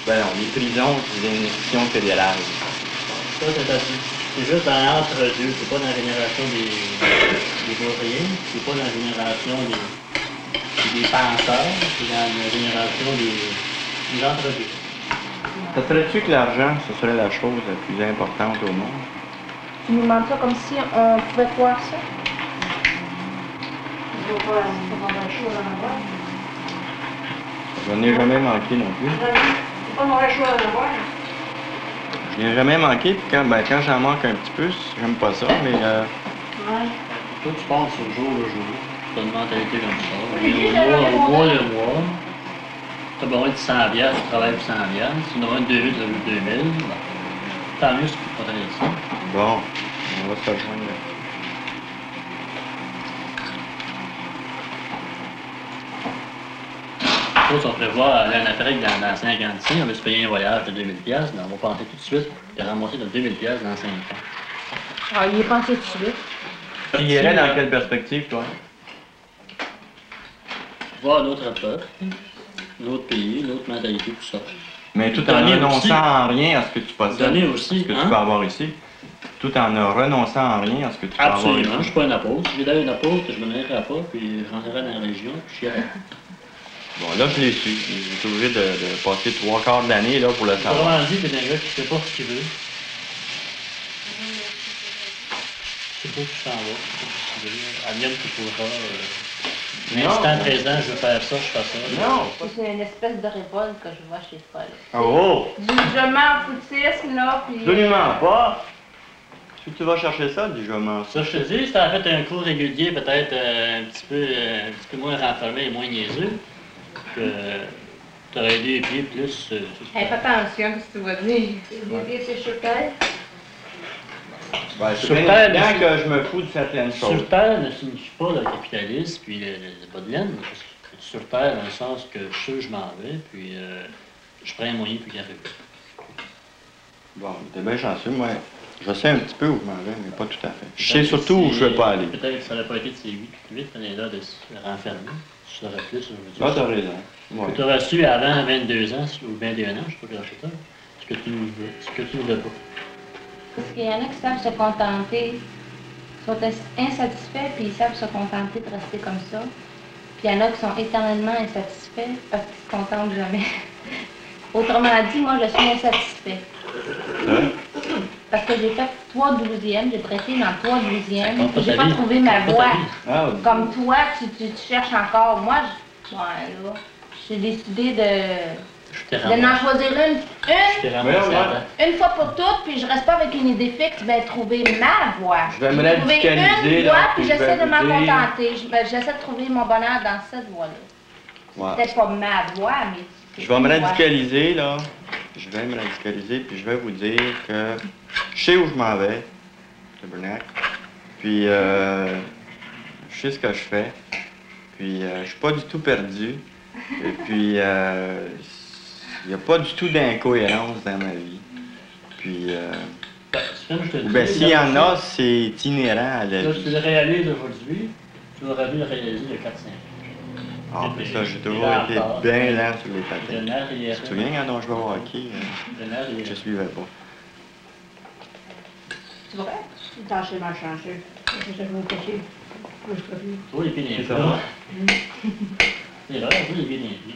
Ben non, les prisons, c'est une institution fédérale. Ça, c'est juste dans l'entre-deux. C'est pas dans la génération des ouvriers, c'est pas dans la génération des penseurs, c'est dans la génération des entre-deux. Ça serait-tu que l'argent, ce serait la chose la plus importante au monde? Tu nous demandes ça comme si on pouvait croire ça? J'en ai jamais manqué non plus. C'est pas mauvais choix d'en avoir. Je n'ai jamais manqué, puis quand j'en manque un petit peu, j'aime pas ça, mais... Ouais. Toi, tu penses au jour le jour. Tu as une mentalité comme ça. Au mois le mois. Tu as besoin de 100 bières, tu travailles pour 100 bières. Si tu en as besoin de 2000, tu as 2000. Tant mieux si tu peux pas t'aller ça. Bon, on va se rejoindre là. Si on prévoit aller en Afrique dans 5 ans d'ici, on veut se payer un voyage de 2000$, mais on va penser tout de suite de ramasser de 2000$ dans 5 ans. Ah, il est pensé tout de suite. Tu irais dans quelle perspective, toi? Voir d'autres peuple, d'autres pays, d'autres mentalités, tout ça. Mais tout en renonçant en rien à ce que tu possèdes, donner aussi, ce que tu peux avoir ici. Tout en ne renonçant en rien à ce que tu peux avoir ici. Absolument, je ne suis pas un apôtre. Si j'étais un apôtre, je ne me mettrais pas, puis je rentrerais dans la région, puis je irais. Bon, là, je l'ai su. J'étais obligé de passer 3/4 de l'année là, pour le savoir. Autrement dit, t'es un gars qui ne sait pas ce qu'il veut. Tu sais pas où tu t'en vas, tu sais pas ce qu'il veut. Advienne que tu pourras. L'instant présent, je veux faire ça, je fais ça. Non! C'est une espèce de révolte que je vois chez Paul. Oh! Du je m'en foutisme, là, puis... Absolument pas! Si tu vas chercher ça, dis je m'en fous. Ça, je te dis, si t'avais fait un cours régulier, peut-être un petit peu moins renfermé et moins niaiseux, que t'aurais aidé les pieds plus... Hey, fais attention, qu'est-ce que tu vas dire? Les pieds, c'est sur terre? Ben, c'est bien évident que je me fous de certaines choses. Sur terre ne signifie pas le capitalisme puis le bas de laine. Sur terre, dans le sens que je sais où je m'en vais, puis je prends un moyen puis y arriver. Bon, t'es bien chanceux, moi. Je sais un petit peu où je m'en vais, mais pas tout à fait. Je sais surtout où je veux pas aller. Peut-être que ça n'aurait pas été de ces 8 années-là de se renfermer. Je saurais plus aujourd'hui. Ah, t'as raison. Ouais. Tu aurais su avant 22 ans ou 21 ans, je sais pas quel âge t'as, ce que tu ne veux pas. Parce qu'il y en a qui savent se contenter, sont insatisfaits, puis ils savent se contenter de rester comme ça. Puis il y en a qui sont éternellement insatisfaits parce qu'ils se contentent jamais. Autrement dit, moi, je suis insatisfait. Hein? Parce que j'ai fait 3 12e, j'ai prêté dans 3 12e, puis j'ai pas trouvé ma voie. Ah, oui. Comme toi, tu cherches encore. Moi, j'ai décidé de n'en choisir une fois pour toutes, puis je reste pas avec une idée fixe, ben trouver ma voie. Je vais me radicaliser, une voie, puis j'essaie de m'en contenter. J'essaie de trouver mon bonheur dans cette voie-là. Ouais. Peut-être pas ma voie, mais... Je vais me radicaliser, là. Je vais me radicaliser, puis je vais vous dire que je sais où je m'en vais, tabernacle. Puis, je sais ce que je fais. Puis, je suis pas du tout perdu. Et puis, il n'y a pas du tout d'incohérence dans ma vie. Puis, ben, s'il y en a, c'est inhérent à la vie. Si tu le réalises aujourd'hui, tu aurais dû le réaliser il y a 4-5 ans. Ah, mais ça, j'ai toujours été bien lent sur les patins. Tu te souviens quand on jouait au hockey? Je suivais pas. C'est vrai? T'as chez ma chanceux. Je vais me cacher. Oui, les pieds C'est ça. C'est vrai, oui, les pieds dans les pieds.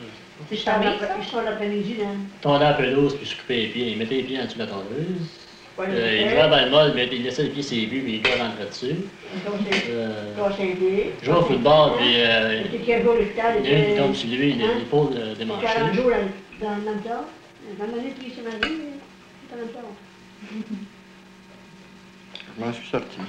C'est je l'après-midi, là. Tondait un peu d'eau, puis se coupait les pieds. Il mettait les pieds en dessous de la tondeuse. Il jouait dans le mode, mais il laissait les pieds sur les buts, puis les gars rentraient dessus. Il jouait au football, puis il y a une qui tombe sur lui, l'épaule démanchée. Dans le même temps. Dans l'année qui s'est mariée, dans le même temps. Je m'en suis sorti.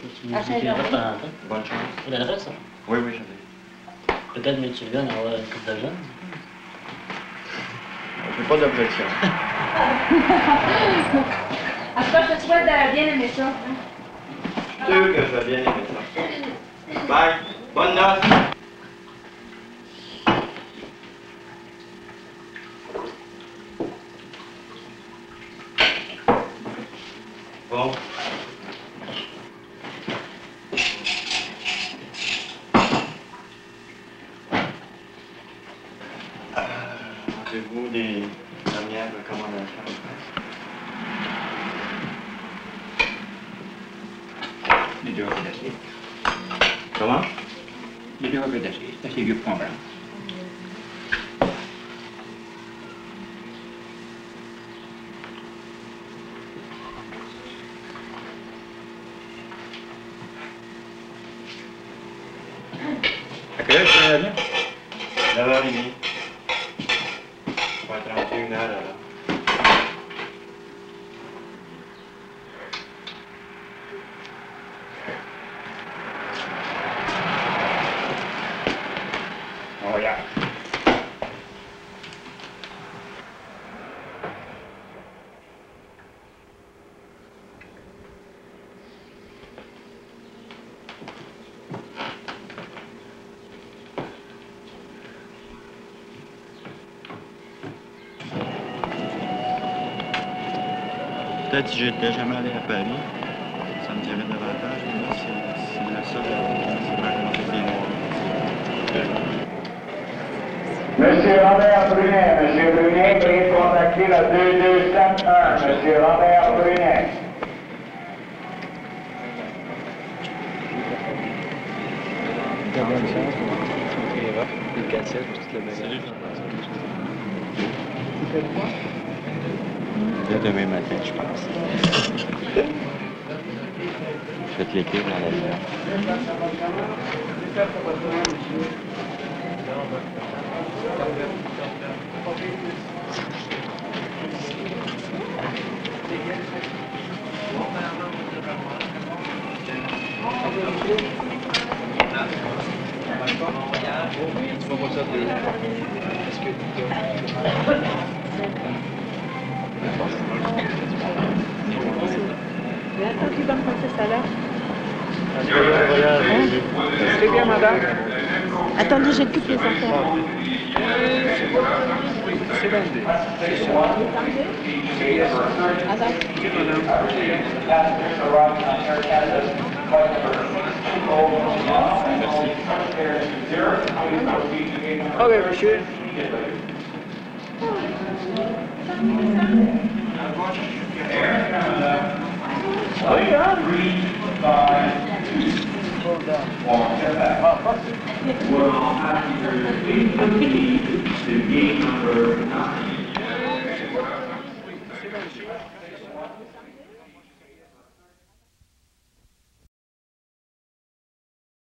Tu me dis qu'il reste en temps. Bonne chance. Il en reste, ça? Oui, oui, j'en ai. Peut-être M. Vienne avoir une coupe de jeunes. Je n'ai pas d'objection. En tout cas, je te souhaite de bien aimer ça. Sûr que je vais bien aimer ça. Bye. Bonne noce. Bon. Avez-vous des dernières recommandations? Les deux repas d'acier. Comment? Les deux repas d'acier. C'est assez vieux pour en prendre. À quelle heure tu viens là? 9h30. Ça va être 31h là. On regarde. Peut-être si j'étais jamais allé à Paris, ça me dirait davantage, mais c'est la seule qui m'a raconté des noirs. Monsieur Robert Brunet, veuillez contacter la 2271. Monsieur Robert Brunet. Bonne chance, le cassette, toute la maison. Là, demain matin, je pense. Je vais te l'écrire dans la lumière. Attends, tu vas me passer ça là. C'est bien, madame. Attendez, j'ai toutes les affaires. C'est vendu. Ok, monsieur. Well, after the game number 9.